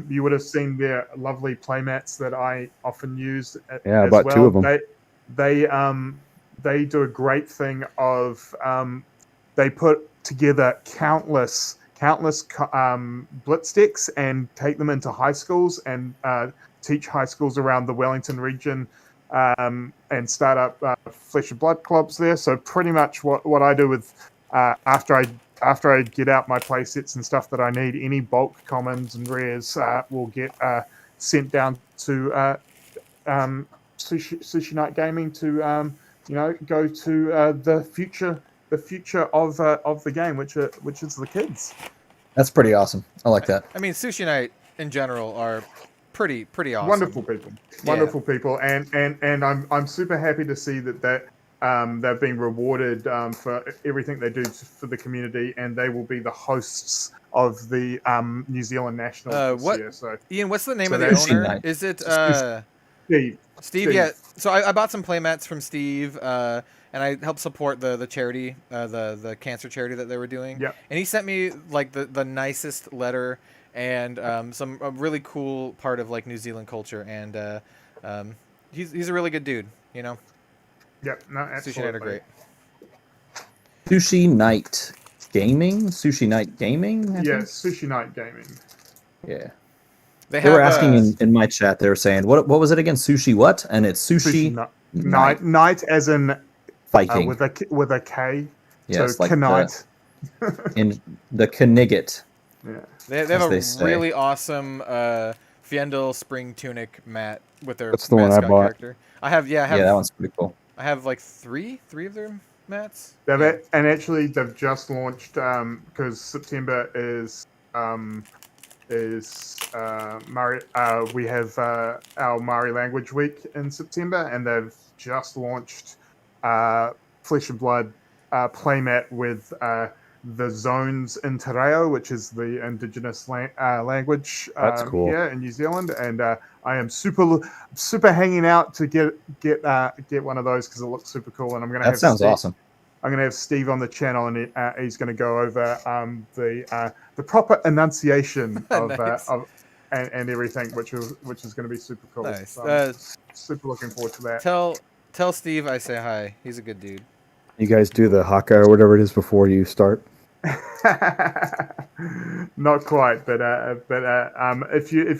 D: you would have seen their lovely playmats that I often use.
C: Yeah, about 2 of them.
D: They do a great thing of they put together countless blitz decks and take them into high schools and teach high schools around the Wellington region and start up Flesh and Blood clubs there. So pretty much what I do with after I get out my play sets and stuff that I need, any bulk commons and rares will get sent down to Sushi Night Gaming to go to the future of the game, which is the kids.
A: That's pretty awesome. I like that.
B: I mean, Sushi Night in general are pretty awesome.
D: Wonderful people, and I'm super happy to see that they're being rewarded for everything they do for the community, and they will be the hosts of the New Zealand Nationals this year. So,
B: Ian, what's the name of the owner? Is it Steve? Yeah. So I bought some playmats from Steve, and I helped support the charity, the cancer charity that they were doing.
D: Yeah.
B: And he sent me like the nicest letter and a really cool part of like New Zealand culture, and he's a really good dude, you know.
D: Yep, no, absolutely.
B: Sushi Night are great.
A: Sushi Night Gaming? Sushi Night Gaming?
D: Sushi Night Gaming.
A: Yeah.
B: They
A: were asking in my chat, they were saying, what was it again? Sushi what? And it's Sushi Night.
D: Night as in
A: Viking.
D: With a K.
A: Yes,
D: so
A: like
D: Knight.
A: In the Knigget.
D: Yeah.
B: They have a really awesome Fiendel spring tunic mat with their
C: That's the one I bought.
B: character. I have
A: that one's pretty cool.
B: I have like three of their mats.
D: And actually they've just launched because September is Māori. We have our Māori Language Week in September, and they've just launched Flesh and Blood playmat with the zones in Te Reo, which is the indigenous language
C: cool.
D: here in New Zealand, and I am super hanging out to get one of those because it looks super cool, and I'm gonna.
A: That sounds awesome.
D: I'm going to have Steve on the channel, and he's going to go over the proper enunciation of,
B: nice.
D: And everything, which is going to be super cool.
B: Nice.
D: So super looking forward to that.
B: Tell Steve I say hi. He's a good dude.
C: You guys do the haka or whatever it is before you start?
D: Not quite, but if you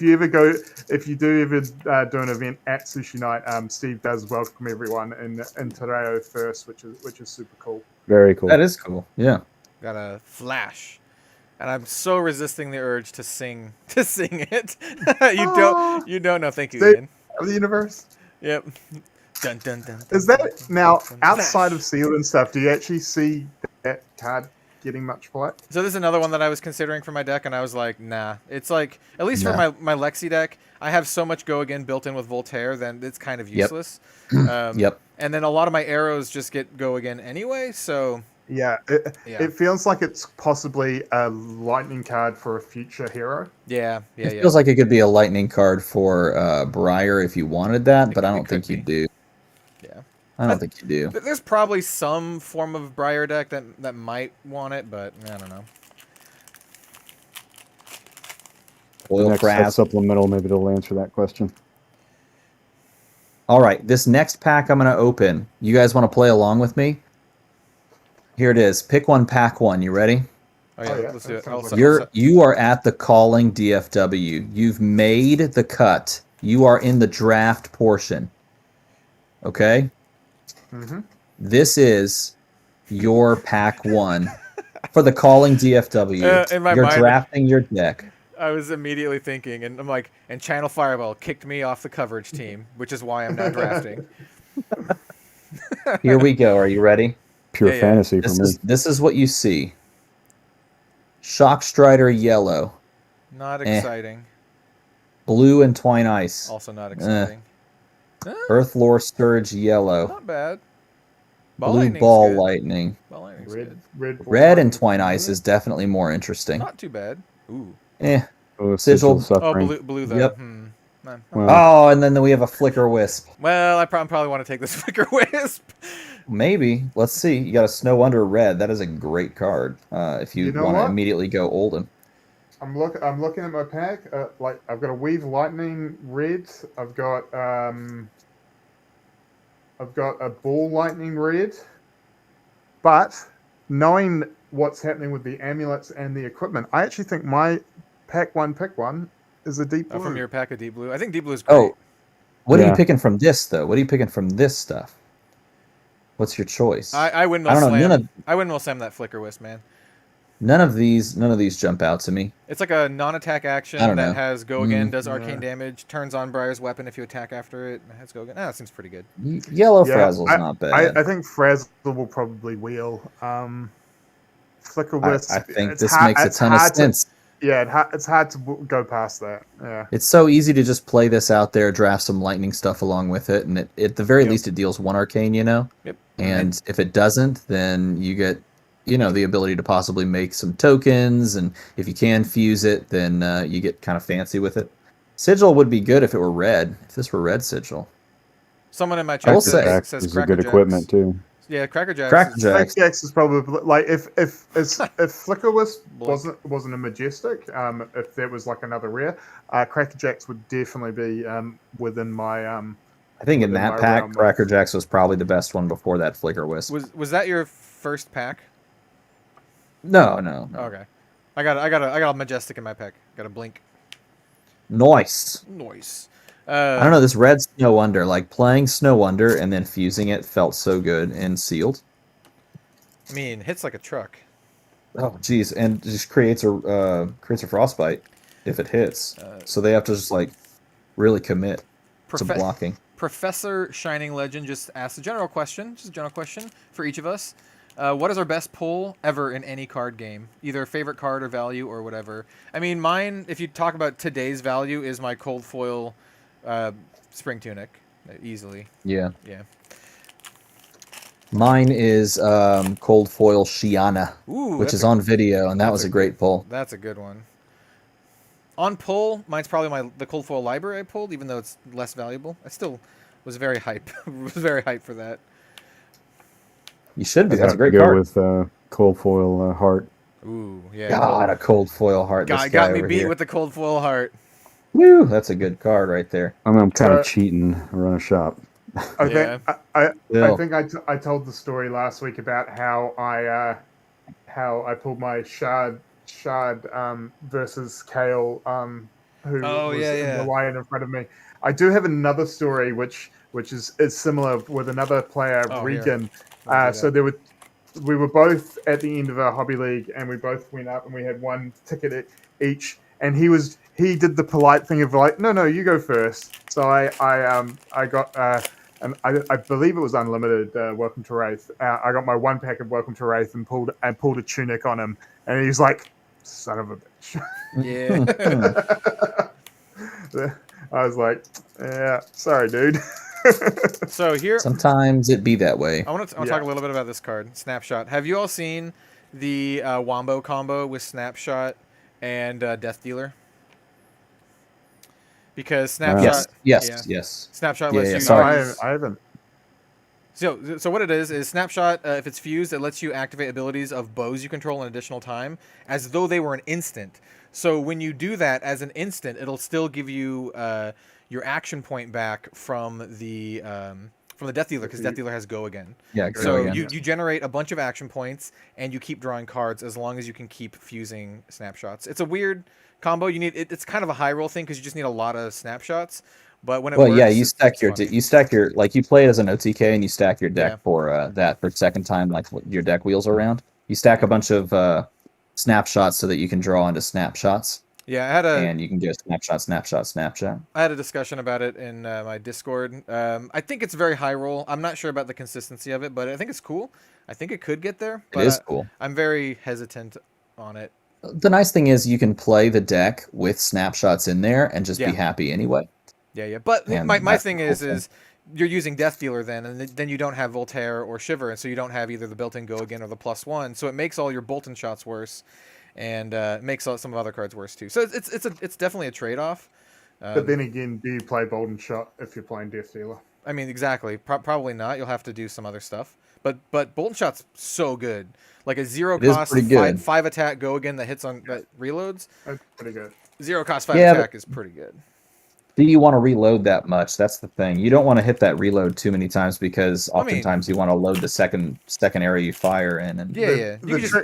D: do ever do an event at Sushi Night, Steve does welcome everyone in Te Reo first, which is super cool.
C: Very cool.
A: That is cool. Yeah.
B: Got a flash, and I'm so resisting the urge to sing it. You don't know. Thank you, Ian.
D: Of the universe.
B: Yep. Dun, dun, dun,
D: is that now outside of sealed and stuff? Do you actually see that card getting much play?
B: So this is another one that I was considering for my deck, and I was like, nah. It's like, at least for my Lexi deck, I have so much go again built in with Voltaire, then it's kind of useless.
A: Yep.
B: And then a lot of my arrows just get go again anyway, so...
D: Yeah, it feels like it's possibly a lightning card for a future hero.
B: Yeah.
A: It feels like it could be a lightning card for Briar if you wanted that, but I don't think you do.
B: Yeah.
A: I don't think you do.
B: There's probably some form of Briar deck that might want it, but I don't know.
C: Next supplemental, maybe it'll answer that question.
A: All right, this next pack I'm going to open. You guys want to play along with me? Here it is. Pick one, pack one. You ready?
B: Oh yeah. Let's do it.
A: You are at the calling DFW. You've made the cut. You are in the draft portion. Okay?
D: Mm-hmm.
A: This is your pack one for the calling DFW.
B: In my
A: You're
B: mind,
A: drafting your deck.
B: I was immediately thinking, and I'm like, and Channel Fireball kicked me off the coverage team, which is why I'm now drafting.
A: Here we go. Are you ready?
C: Pure fantasy for me.
A: This is what you see. Shockstrider yellow.
B: Not exciting.
A: Blue and Twine Ice.
B: Also not exciting.
A: Earthlore Sturge yellow.
B: Not bad.
A: Blue Ball Lightning.
B: Ball Lightning's good.
A: Red and Twine Ice is definitely more interesting.
B: Not too bad. Ooh.
A: Sigil.
B: Blue though.
A: Yep.
C: Well,
A: and then we have a Flicker Wisp.
B: Well, I probably want to take this Flicker Wisp.
A: Maybe. Let's see. You got a Snow Under Red. That is a great card. If you want to immediately go Olden.
D: I'm looking at my pack. Like I've got a Weave Lightning Red. I've got a Ball Lightning Red. But knowing what's happening with the amulets and the equipment, I actually think my pick one is a Deep Blue.
B: From your pack of Deep Blue. I think Deep Blue is great.
A: Oh, what are you picking from this though? What are you picking from this stuff? What's your choice?
B: I windmill slam. I windmill slam that Flicker Wisp, man.
A: None of these jump out to me.
B: It's like a non-attack action that has go again, does arcane damage, turns on Briar's weapon if you attack after it, and has go again. That seems pretty good.
A: Yellow Frazzle's not bad.
D: I think Frazzle will probably wheel. Flicker Wisp.
A: I think this makes a ton of sense.
D: It's hard to go past that. Yeah,
A: it's so easy to just play this out there, draft some lightning stuff along with it, and at the very least it deals one arcane, Yep. And if it doesn't, then you get, the ability to possibly make some tokens, and if you can fuse it, then you get kind of fancy with it. Sigil would be good if it were red. If this were red Sigil.
B: Someone in my chat says
C: is a good equipment too.
B: Yeah, Cracker Jacks.
D: Cracker Jacks is probably like if Flickerwisp wasn't a majestic, if there was like another rare, Cracker Jacks would definitely be within my
A: I think in that pack, Cracker Jacks was probably the best one before that Flickerwisp.
B: Was that your first pack?
A: No.
B: Okay, I got a majestic in my pack. Got a blink.
A: Nice.
B: I
A: don't know, this red Snow Under, like playing Snow Under and then fusing it felt so good in sealed.
B: I mean, hits like a truck.
A: Oh, geez, and just creates a frostbite if it hits. So they have to just like really commit to blocking.
B: Professor Shining Legend just asked a general question, for each of us. What is our best pull ever in any card game? Either favorite card or value or whatever. I mean, mine, if you talk about today's value, is my Cold Foil Spring Tunic, easily.
A: Yeah.
B: Mine
A: is Cold Foil Shiana, which is on video, and that was a great pull.
B: That's a good one. On pull, mine's probably the Cold Foil Library I pulled, even though it's less valuable. I still was very hype. For that.
A: You should be. That's a great card.
C: With Cold Foil Heart.
B: Ooh, yeah.
A: God, a Cold Foil Heart.
B: Got me beat with the Cold Foil Heart.
A: Woo, that's a good card right there.
C: I'm kind of cheating. Run a shop.
D: I think I told the story last week about how I pulled my shard versus Kale who was in the lion in front of me. I do have another story which is similar with another player, Regan. So we were both at the end of our hobby league, and we both went up and we had one ticket each, and he did the polite thing of like, no, you go first. So I got and I believe it was unlimited Welcome to Wraith. I got my one pack of Welcome to Wraith and pulled a tunic on him, and he's like, son of a bitch.
B: Yeah.
D: I was like, yeah, sorry, dude.
B: So here,
A: sometimes it be that way.
B: I want to talk a little bit about this card, Snapshot. Have you all seen the Wombo combo with Snapshot and Death Dealer? Because Snapshot,
A: yes.
B: Snapshot lets you.
D: Sorry, I haven't.
B: So what it is Snapshot. If it's fused, it lets you activate abilities of bows you control an additional time, as though they were an instant. So when you do that as an instant, it'll still give you your action point back from the Death Dealer, because Death Dealer has go again.
A: Yeah.
B: So you generate a bunch of action points, and you keep drawing cards as long as you can keep fusing Snapshots. It's a weird combo. You need it's kind of a high roll thing because you just need a lot of Snapshots. But when it works,
A: you stack your like you play it as an OTK and you stack your deck for that for second time, like your deck wheels around. You stack a bunch of snapshots so that you can draw into snapshots.
B: Yeah,
A: and you can get snapshot.
B: I had a discussion about it in my Discord. I think it's very high roll. I'm not sure about the consistency of it, but I think it's cool. I think it could get there. But
A: it is cool.
B: I'm very hesitant on it.
A: The nice thing is you can play the deck with snapshots in there and just be happy anyway.
B: Yeah. But my thing is you're using Death Dealer then, and then you don't have Voltaire or Shiver, and so you don't have either the built-in Go Again or the +1. So it makes all your Bolton shots worse, and makes some of other cards worse too. So it's definitely a trade-off.
D: But then again, do you play Bolton Shot if you're playing Death Dealer?
B: I mean, exactly. Probably not. You'll have to do some other stuff. But Bolton Shot's so good. Like a 0-cost 5 attack Go Again that hits on that reloads.
D: That's pretty good.
B: 0-cost 5 attack is pretty good.
A: Do you want to reload that much? That's the thing. You don't want to hit that reload too many times because oftentimes you want to load the second area you fire in. And
D: the trick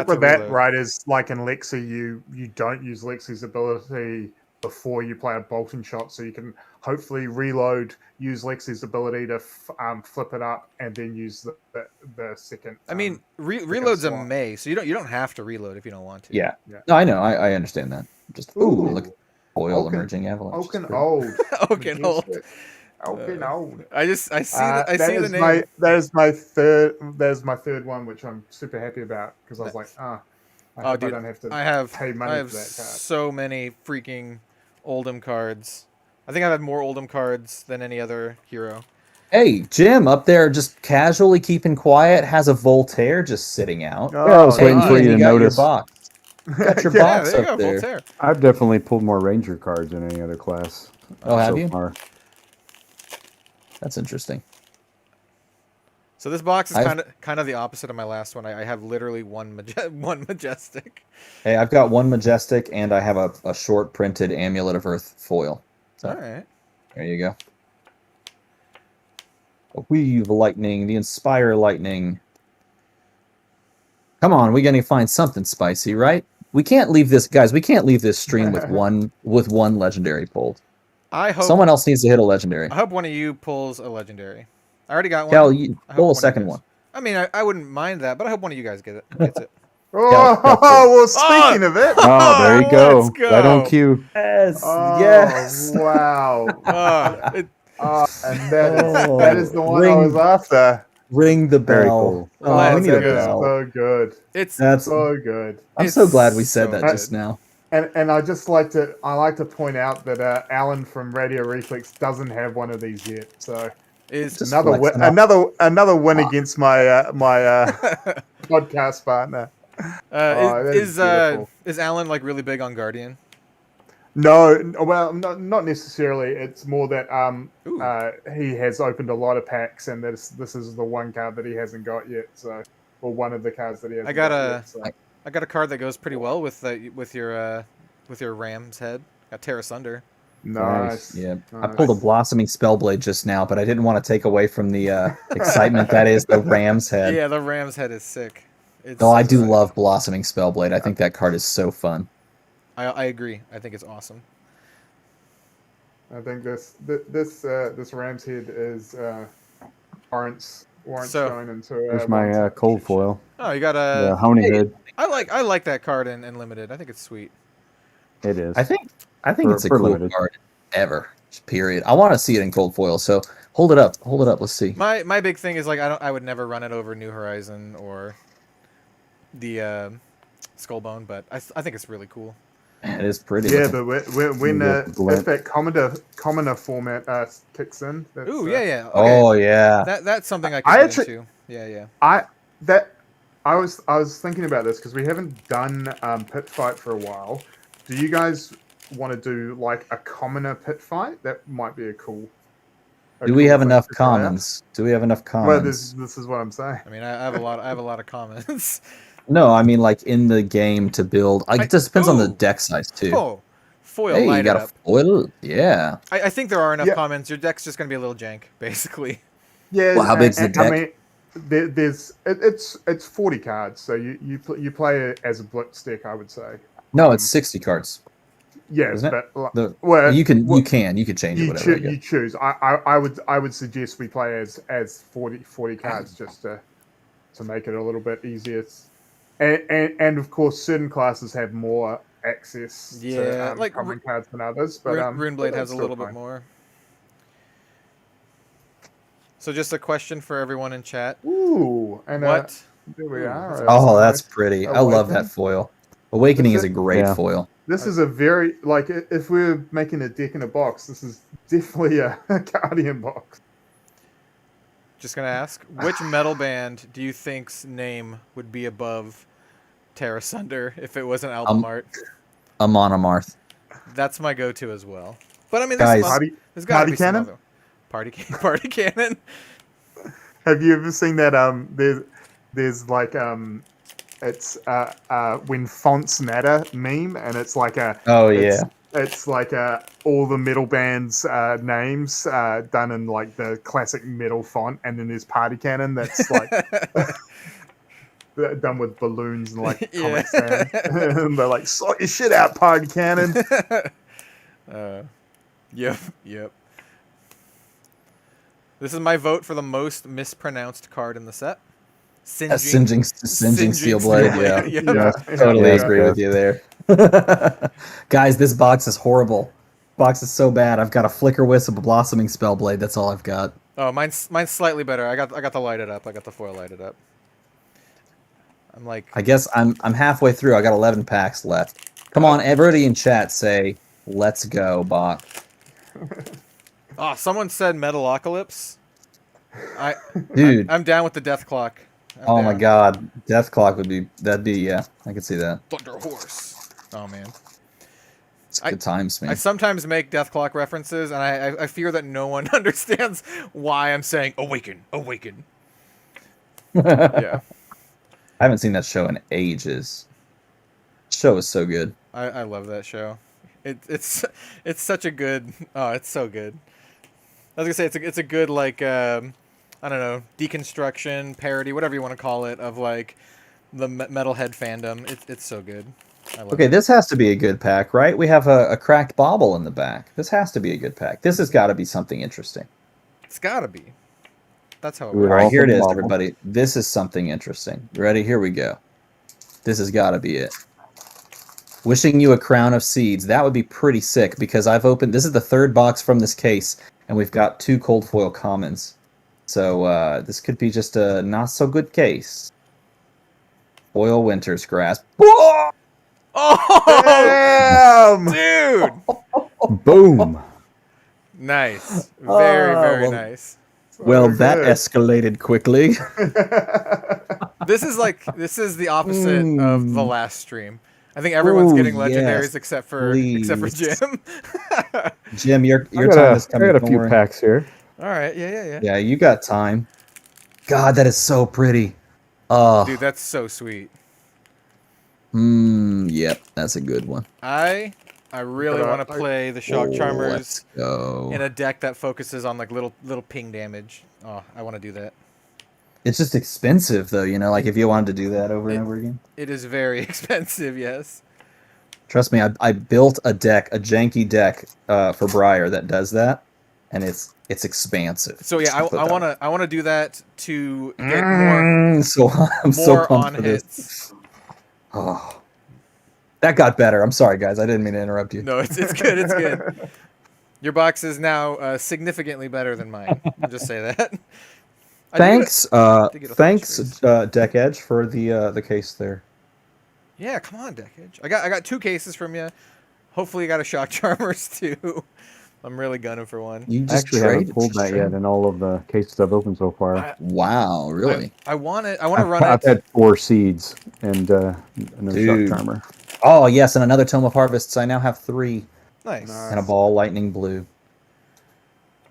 D: with that, right, is like in Lexi, you don't use Lexi's ability before you play a Bolton Shot, so you can hopefully reload, use Lexi's ability to flip it up, and then use the second.
B: I mean, reload's a May, so you don't have to reload if you don't want to.
A: Yeah. No, I know. I understand that. Just look. Oil emerging avalanche.
D: Oaken old.
B: Oaken old.
D: Oaken old.
B: I see the name.
D: There's my third one, which I'm super happy about because I was like, I don't have to pay money for that card.
B: So many freaking Oldham cards. I think I've had more Oldham cards than any other hero.
A: Hey, Jim up there just casually keeping quiet has a Voltaire just sitting out.
C: I was waiting for you to notice.
A: Got your box
B: there you
A: up
B: go,
A: there.
B: Voltaire.
C: I've definitely pulled more Ranger cards than any other class.
A: Oh, have you?
C: Far.
A: That's interesting.
B: So this box is kind of the opposite of my last one. I have literally one Majestic.
A: Hey, I've got one Majestic, and I have a short printed Amulet of Earth foil. So,
B: all right.
A: There you go. A Weave Lightning, the Inspire Lightning. Come on, we gotta find something spicy, right? We can't leave this, guys. We can't leave this stream with one legendary pulled.
B: I hope
A: someone else needs to hit a legendary.
B: I hope one of you pulls a legendary. I already got one.
A: Cal, you pull a second one.
B: I mean, I wouldn't mind that, but I hope one of you guys gets it.
D: Well, speaking of it.
C: Oh, there you go.
B: Let's go.
C: Right on cue.
A: Yes.
D: Yes. Wow. And that is the one I was after.
A: Ring the
C: Very
A: bell.
C: cool.
A: Oh, we need a
D: That is
A: bell.
D: so good.
B: That's
D: so good.
A: I'm so glad we said that just now.
D: And I just like to point out that Alan from Radio Reflex doesn't have one of these yet. So
B: is
D: another win against my podcast partner.
B: Is Alan like really big on Guardian?
D: No, well, not necessarily. It's more that he has opened a lot of packs, and this is the one card that he hasn't got yet. So, or one of the cards that he hasn't got yet. So.
B: I got a card that goes pretty well with your Ram's head. Got Terra Sunder.
D: Nice.
A: Yeah,
D: nice.
A: I pulled a Blossoming Spellblade just now, but I didn't want to take away from the excitement that is the Ram's head.
B: Yeah, the Ram's head is sick.
A: I do love Blossoming Spellblade. I think that card is so fun.
B: I agree. I think it's awesome.
D: I think this Ram's head is warrants going into.
C: There's my cold foil.
B: Oh, you got a
C: Honey head.
B: I like that card in limited. I think it's sweet.
C: It is.
A: I think it's a cool
C: limited
A: card ever. Period. I want to see it in cold foil. So hold it up. Let's see.
B: My big thing is like I would never run it over New Horizon or the Skullbone, but I think it's really cool.
A: It is pretty.
D: Yeah, but when if that commoner format kicks in.
B: Ooh, yeah. Okay.
A: Oh yeah.
B: That's something I can get into. Yeah.
D: I was thinking about this because we haven't done pit fight for a while. Do you guys want to do like a commoner pit fight? That might be a cool.
A: Do we have enough commons?
D: Well, this is what I'm saying.
B: I mean, I have a lot of comments.
A: No, I mean like in the game to build. It just depends on the deck size too.
B: Oh, foil.
A: Hey,
B: light
A: you got
B: it
A: a
B: up.
A: foil? Yeah.
B: I think there are enough comments. Your deck's just gonna be a little jank, basically.
D: Yeah.
A: Well, how big's the deck?
D: I mean, it's 40 cards, so you play it as a blitz deck, I would say.
A: No, it's 60 cards.
D: Yeah,
A: isn't it?
D: Well,
A: you can change it whatever.
D: You choose. I would suggest we play as 40 cards just to make it a little bit easier. And of course, certain classes have more access to
B: like
D: common cards than others. But
B: Runeblade has a little bit more. So just a question for everyone in chat.
D: Ooh, and
B: what?
D: There we are.
A: Oh, that's pretty. I love that foil. Awakening is a great foil.
D: This is a very if we're making a deck in a box, this is definitely a Guardian box.
B: Just gonna ask, which metal band do you think's name would be above Terra Sunder if it was an album art?
A: A Monomarth.
B: That's my go-to as well. But I mean,
A: guys,
B: there's got to be
D: cannon?
B: some other. Party cannon.
D: Have you ever seen that? There's like it's when fonts matter meme, and it's like it's like all the metal bands names done in like the classic metal font, and then there's Party Cannon that's like done with balloons and like Comic Sans. And they're like, sort your shit out, Party Cannon.
B: Yep. This is my vote for the most mispronounced card in the set.
A: Singeing Steelblade.
B: Yeah.
A: Totally agree with you there. Guys, this box is horrible. Box is so bad. I've got a Flicker Wisp of a Blossoming Spellblade. That's all I've got.
B: Oh, mine's slightly better. I got the lighted up. I got the foil lighted up. I'm like.
A: I guess I'm halfway through. I got 11 packs left. Come on, everybody in chat, say let's go, Bach.
B: Oh, someone said Metalocalypse.
A: Dude,
B: I'm down with the Death Clock.
A: My God, Death Clock would be I could see that.
B: Thunder Horse. Oh man,
A: it's good times, man.
B: I sometimes make Death Clock references, and I fear that no one understands why I'm saying awaken. Yeah.
A: I haven't seen that show in ages. Show is so good.
B: I love that show. It's such a good. Oh, it's so good. I was gonna say it's a good like I don't know, deconstruction, parody, whatever you want to call it, of like the metalhead fandom. It's so good. I love
A: Okay,
B: it.
A: this has to be a good pack, right? We have a cracked bauble in the back. This has to be a good pack. This has got to be something interesting.
B: It's gotta be. That's how it
A: All
B: works.
A: right, here it is,
C: Bauble.
A: everybody. This is something interesting. Ready? Here we go. This has got to be it. Wishing you a crown of seeds. That would be pretty sick because I've opened. This is the third box from this case, and we've got 2 cold foil commons. So this could be just a not so good case. Foil Winter's Grasp. Whoa!
B: Oh, damn! Dude!
C: Boom.
B: Nice. Very
A: well,
B: nice.
A: Well,
D: So
A: that
D: good.
A: escalated quickly.
B: This is the opposite of the last stream. I think everyone's
A: Ooh,
B: getting
A: yes,
B: legendaries except for
A: please.
B: Jim.
A: Jim, your
C: I
A: time is
C: got
A: coming.
C: a
A: Don't
C: few
A: worry.
C: packs here.
B: All right, yeah.
A: Yeah, you got time. God, that is so pretty. Oh,
B: Dude, that's so sweet.
A: Yep, that's a good one.
B: I really want to play the Shock Charmers
A: Let's go.
B: in a deck that focuses on like little ping damage. Oh, I want to do that.
A: It's just expensive, though. You know, like if you wanted to do that over and over again.
B: It is very expensive, yes.
A: Trust me, I built a deck, a janky deck for Briar that does that, and it's expansive.
B: So yeah,
A: Just to put that
B: I want to do that to get
A: out. So I'm so
B: more
A: pumped
B: on
A: for
B: hits.
A: this. Oh, that got better. I'm sorry, guys. I didn't mean to interrupt you.
B: No, it's good. It's good. Your box is now significantly better than mine. I'll just say that.
A: Thanks,
B: to get a
A: thanks,
B: flash
A: Deck Edge for the case there.
B: Yeah, come on, Deck Edge. I got 2 cases from you. Hopefully, you got a Shock Charmers too. I'm really gunning for one.
A: You
C: I
A: just
C: actually haven't
A: traded.
C: pulled that yet in all of the cases I've opened so far.
A: Wow, really?
B: I want it. I want to run
C: I've
B: it.
C: had 4 seeds and no
A: Dude.
C: Shock Charmer.
A: Oh yes, and another Tome of Harvests. I now have 3
B: Nice.
A: and a ball lightning blue.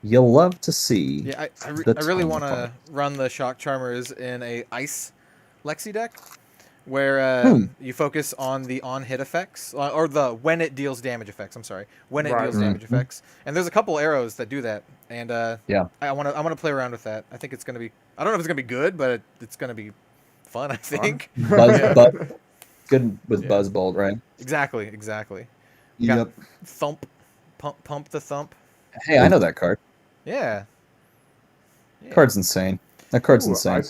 A: You'll love to see.
B: Yeah, I
A: the
B: really
A: Tome of
B: want to
A: Harvests.
B: run the Shock Charmers in a Ice Lexi deck, where you focus on the on-hit effects, or the when it deals damage effects. I'm sorry, when it
D: Right.
B: deals damage effects. And there's a couple arrows that do that, and
A: Yeah.
B: I want to play around with that. I think it's gonna be. I don't know if it's gonna be good, but it's gonna be fun. I think.
A: Buzz, good with
B: Yeah.
A: Buzzbolt, right?
B: Exactly. You
A: Yep.
B: got Thump, pump the thump.
A: Hey, I know that card.
B: Yeah.
A: Card's insane. That card's
D: Ooh,
A: insane.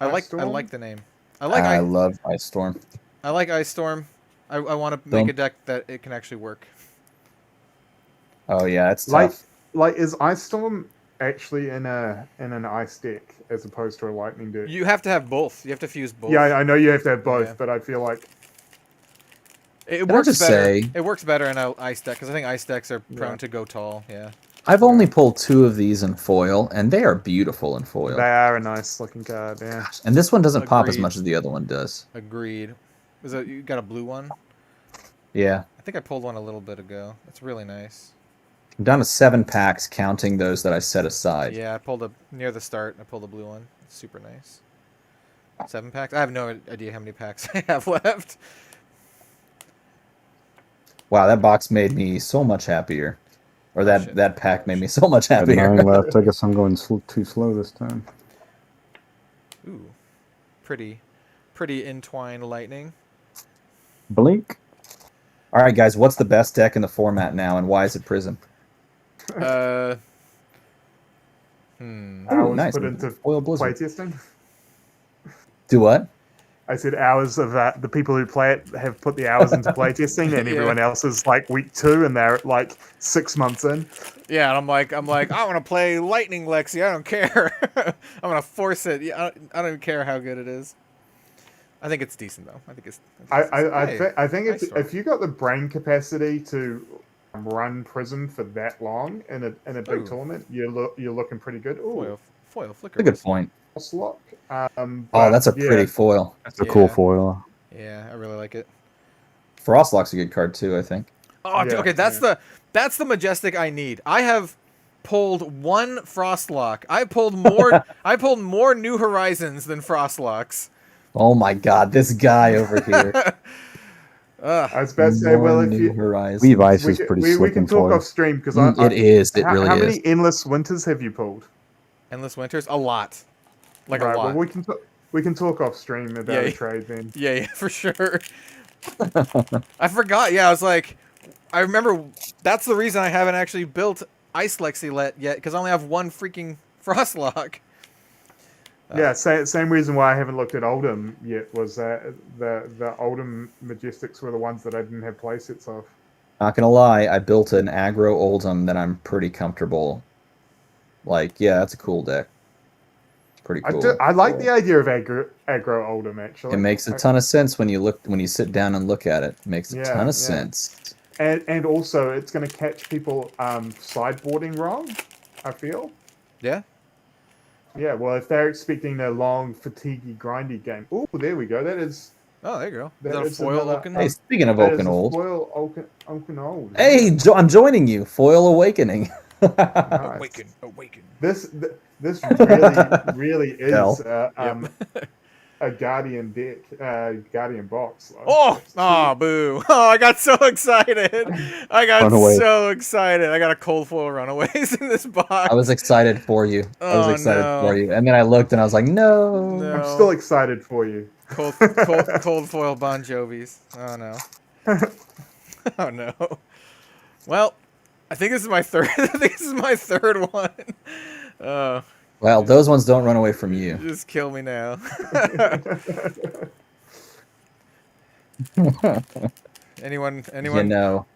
B: I like
D: Storm?
B: the name.
A: I
B: I
A: love Ice Storm.
B: like Ice Storm. I want to make
A: Don't-
B: a deck that it can actually work.
A: Oh yeah, it's
D: Like,
A: tough.
D: is Ice Storm actually in an ice deck as opposed to a lightning deck?
B: You have to have both. You have to fuse both.
D: Yeah, I know you have to have both,
B: Yeah.
D: but I feel like
B: It
A: Can I
B: works
A: just
B: better.
A: say-
B: It works better in an ice deck because I think ice decks are prone
D: Yeah.
B: to go tall. Yeah.
A: I've only pulled 2 of these in foil, and they are beautiful in foil.
D: they are a nice looking card. Yeah.
A: And this one doesn't pop as
B: Agreed.
A: much as the other one does.
B: Agreed. You got a blue one?
A: Yeah.
B: I think I pulled one a little bit ago. That's really nice.
A: I'm down to 7 packs, counting those that I set aside.
B: Yeah, I pulled near the start. I pulled a blue one. It's super nice. 7 packs. I have no idea how many packs I have left.
A: Wow, that box made me so much happier. Or that,
B: Shit.
A: that pack made me so much
C: I had
A: happier.
C: 9 left. I guess I'm going too slow this time.
B: Ooh, pretty entwined lightning.
C: Blink.
A: All right, guys, what's the best deck in the format now, and why is it Prism?
B: Hmm.
A: Oh,
D: Hours
A: nice.
D: put into
A: Foil Blizzard.
D: playtesting.
A: Do what?
D: I said hours of the people who play it have put the hours into playtesting, and
B: Yeah.
D: everyone else is like week 2, and they're like 6 months in.
B: Yeah, and I'm like, I want to play Lightning Lexi. I don't care. I'm gonna force it. Yeah, I don't even care how good it is. I think it's decent though. I think it's.
D: I think
B: Ice Storm.
D: if you got the brain capacity to run Prism for that long in a big
B: Ooh.
D: tournament, you're looking pretty good. Ooh,
B: Foil flicker.
A: That's a good point.
D: Lock.
A: Oh, that's a pretty foil.
C: That's a cool
B: Yeah.
C: foil.
B: Yeah, I really like it.
A: Frostlock's a good card too, I think.
B: Oh, dude,
D: Yeah,
B: okay, that's the majestic I need. I have pulled one Frostlock. I pulled more. I pulled more New Horizons than Frostlocks.
A: Oh my God, this guy over here.
D: I was about to say, well, if you
C: Weave Ice is pretty slick.
D: We can talk off stream because
A: it is. It really is.
D: How many Endless Winters have you pulled?
B: Endless Winters, a lot. Like
D: right,
B: a lot.
D: Well, we can talk off stream about a trade then.
B: Yeah, for sure. I forgot. Yeah, I was like, I remember that's the reason I haven't actually built Ice Lexilet yet, because I only have one freaking Frostlock.
D: Yeah, same reason why I haven't looked at Oldham yet was that the Oldham Majestics were the ones that I didn't have playsets of.
A: Not gonna lie, I built an aggro Oldham that I'm pretty comfortable. Like, yeah, that's a cool deck. Pretty cool.
D: I like the idea of aggro Oldham actually.
A: It makes a ton of sense when you sit down and look at it. It makes a ton of sense.
D: And also it's going to catch people sideboarding wrong, I feel.
B: Yeah.
D: Yeah, well, if they're expecting a long, fatiguey, grindy game. Oh, there we go. That is...
B: Oh, there you go. Is
D: that
B: a foil Oaken?
A: Hey, speaking of Oaken Old.
D: Foil Oaken Old.
A: Hey, I'm joining you. Foil Awakening.
D: Nice.
B: Awaken.
D: This really is a Guardian deck, Guardian box.
B: Boo. Oh, I got so excited. I got a cold foil Runaways in this box.
A: I was excited for you. For you. And then I looked and I was like, no.
D: I'm still excited for you.
B: Cold foil Bon Jovis. Oh, no. Oh, no. Well, I think this is my third one.
A: Well, those ones don't run away from you.
B: Just kill me now. Anyone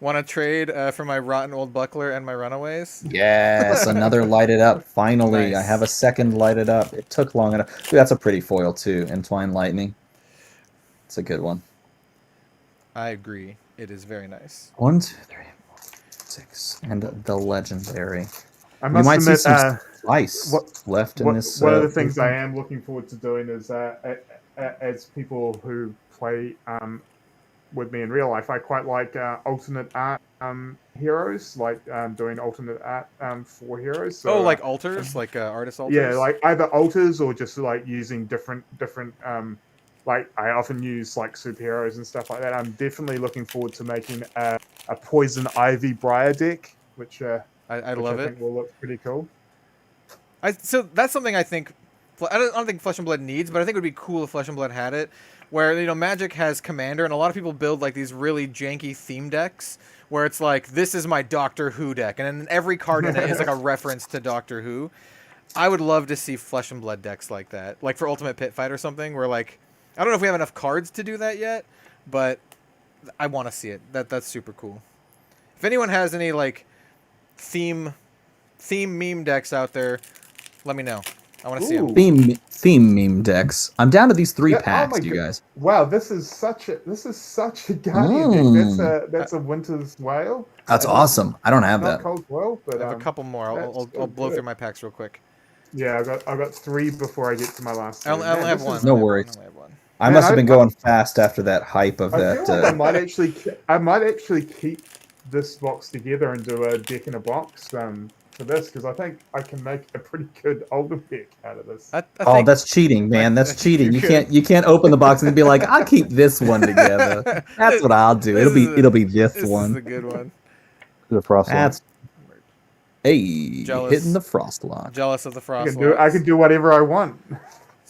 B: want to trade for my rotten old buckler and my Runaways?
A: Yes, another lighted up. Finally, nice. I have a second lighted up. It took long enough. Dude, that's a pretty foil too. Entwined Lightning. It's a good one.
B: I agree. It is very nice.
A: 1, 2, 3, 4, 6, and the legendary.
D: I must admit,
A: see some slice left in this.
D: One of the things I am looking forward to doing is, as people who play with me in real life, I quite like alternate art heroes, like doing alternate art for heroes. So,
B: like alters, like artist alters.
D: Yeah, like either alters or just like using different. Like I often use like superheroes and stuff like that. I'm definitely looking forward to making a Poison Ivy Briar deck, which
B: I love it.
D: Think will look pretty cool.
B: So that's something I think. I don't think Flesh and Blood needs, but I think it would be cool if Flesh and Blood had it. Where Magic has Commander, and a lot of people build like these really janky theme decks, where it's like this is my Doctor Who deck, and then every card in it is like a reference to Doctor Who. I would love to see Flesh and Blood decks like that, like for Ultimate Pit Fight or something, where like I don't know if we have enough cards to do that yet, but I want to see it. That's super cool. If anyone has any like theme meme decks out there, let me know. I want to see them.
A: Theme meme decks. I'm down to these 3 packs, you guys.
D: Wow, this is such a Guardian deck. That's a Winter's Whale.
A: That's awesome. I don't have that.
D: Cold Whale, but
B: I have a couple more. I'll blow through my packs real quick.
D: Yeah, I got 3 before I get to my last.
B: I only have one.
A: No worries. I must have been going fast after that hype of that.
D: Feel like I might actually keep this box together and do a deck in a box for this, because I think I can make a pretty good Oldham deck out of this.
A: That's cheating, man. That's cheating. You can't open the box and be like, I'll keep this one together. That's what I'll do. It'll be this one.
B: This is a good one.
C: The Frostlock.
A: Hitting the Frostlock.
B: Jealous of the Frostlock.
D: I can do whatever I want.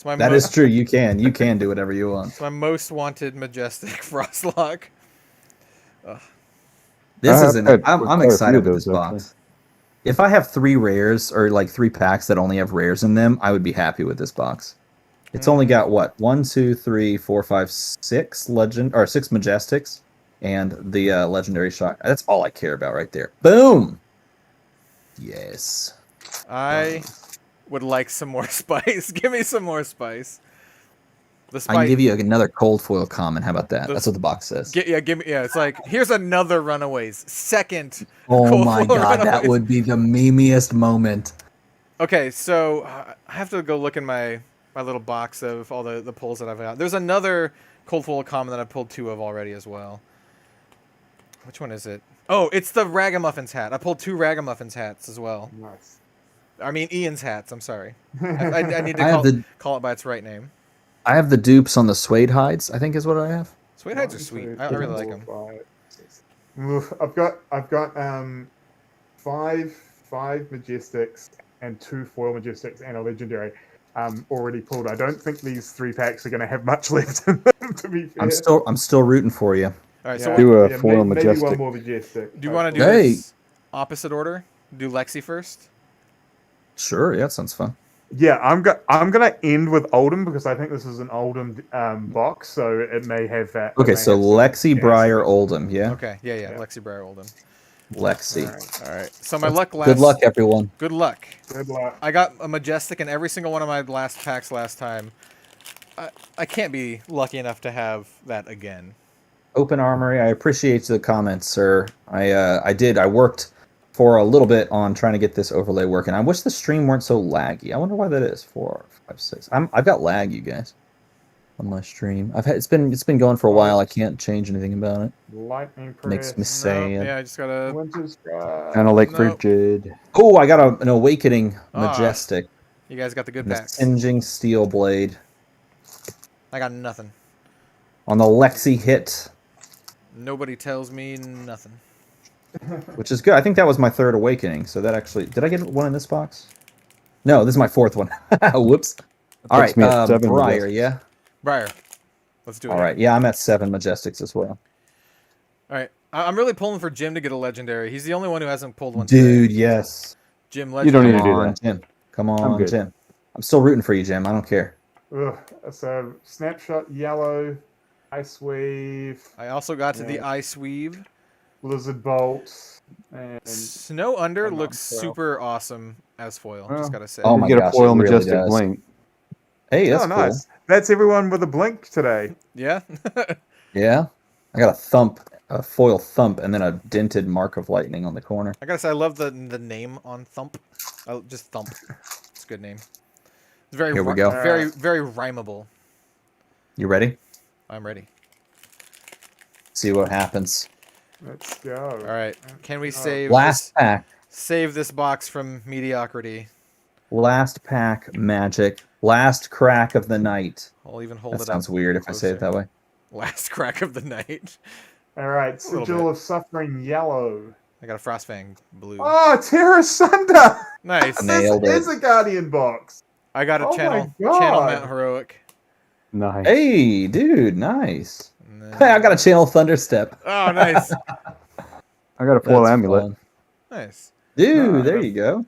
A: That is true. You can do whatever you want.
B: It's my most wanted Majestic Frostlock.
A: I'm excited with this box. If I have 3 rares or like 3 packs that only have rares in them, I would be happy with this box. It's only got what 1, 2, 3, 4, 5, 6 6 Majestics and the legendary shot. That's all I care about right there. Boom. Yes.
B: I would like some more spice. Give me some more spice.
A: I can give you another cold foil common. How about that? That's what the box says.
B: Give me. Yeah, it's like here's another Runaways. Second.
A: Oh my god, that would be the memeiest moment.
B: Okay, so I have to go look in my little box of all the pulls that I've got. There's another cold foil common that I pulled 2 of already as well. Which one is it? Oh, it's the Ragamuffins hat. I pulled 2 Ragamuffins hats as well.
D: Nice.
B: I mean, Ian's hats. I'm sorry. I need to call it by its right name.
A: I have the dupes on the suede hides, I think is what I have.
B: Suede hides are sweet. I really like them.
D: I've got 5 Majestics and 2 foil Majestics and a Legendary already pulled. I don't think these 3 packs are going to have much left in them, to be fair.
A: I'm still rooting for you.
B: All right,
C: so do a foil Majestic.
D: Maybe one more Majestic.
B: Do you want to do this opposite order? Do Lexi first?
A: Sure, yeah, that sounds fun.
D: Yeah, I'm gonna end with Oldham because I think this is an Oldham box, so it may have that.
A: Okay, so Lexi, Briar, Oldham, yeah.
B: Okay, yeah. Lexi, Briar, Oldham.
A: Lexi.
B: All right. So my luck last.
A: Good luck, everyone.
B: Good luck.
D: Good luck.
B: I got a Majestic in every single one of my last packs last time. I can't be lucky enough to have that again.
A: Open Armory, I appreciate the comments, sir. I worked for a little bit on trying to get this overlay working. I wish the stream weren't so laggy. I wonder why that is. 4, 5, 6. I've got lag, you guys, on my stream. It's been going for a while. I can't change anything about it.
D: Lightning press.
A: Makes me sad.
B: Yeah, I just gotta.
C: Kind of like frigid.
A: Oh, I got an Awakening Majestic.
B: You guys got the good packs.
A: Singeing Steel Blade.
B: I got nothing.
A: On the Lexi hit.
B: Nobody tells me nothing.
A: Which is good. I think that was my 3rd Awakening. So that actually... Did I get one in this box? No, this is my 4th one. Whoops. All right, Briar, yeah?
B: Briar. Let's do it.
A: All right, yeah, I'm at 7 Majestics as well.
B: All right. I'm really pulling for Jim to get a Legendary. He's the only one who hasn't pulled one
A: Dude,
B: today.
A: yes.
B: Jim,
C: You don't
B: Legendary.
C: need to do that.
A: Jim. Come on, Jim. I'm still rooting for you, Jim. I don't care.
D: Ugh, so Snapshot Yellow, Ice Weave.
B: I also got to the Ice Weave.
D: Blizzard Bolt. And
B: Snow Under looks super awesome as foil. Just gotta say.
A: Oh my
C: get
A: gosh,
C: a foil
A: it really
C: Majestic
A: does.
C: Blink.
A: Hey, that's cool.
D: nice. That's everyone with a blink today.
B: Yeah.
A: Yeah, I got a foil thump, and then a dented Mark of Lightning on the corner.
B: I gotta say, I love the name on Thump. Just Thump. It's a good name. It's very
A: Here we go.
B: Very rhymable.
A: You ready?
B: I'm ready.
A: See what happens.
D: Let's go.
B: All right. Can we save
A: Last pack.
B: Save this box from mediocrity?
A: Last pack magic. Last crack of the night.
B: I'll even hold
A: That
B: it up.
A: sounds weird if I say it that way.
B: Last crack of the night.
D: All right, Sigil of Suffering Yellow.
B: I got a Frostfang blue.
D: Oh, Terra Sunder!
B: Nice.
A: Nailed it.
D: This is a Guardian box.
B: I got a
D: Oh
B: channel
D: my God.
B: Mount Heroic.
C: Nice.
A: Hey, dude, nice.
B: Then...
A: Hey, I got a channel Thunderstep.
B: Oh, nice.
C: I got a foil
A: That's
C: amulet.
A: fun.
B: Nice.
A: Dude, there you go.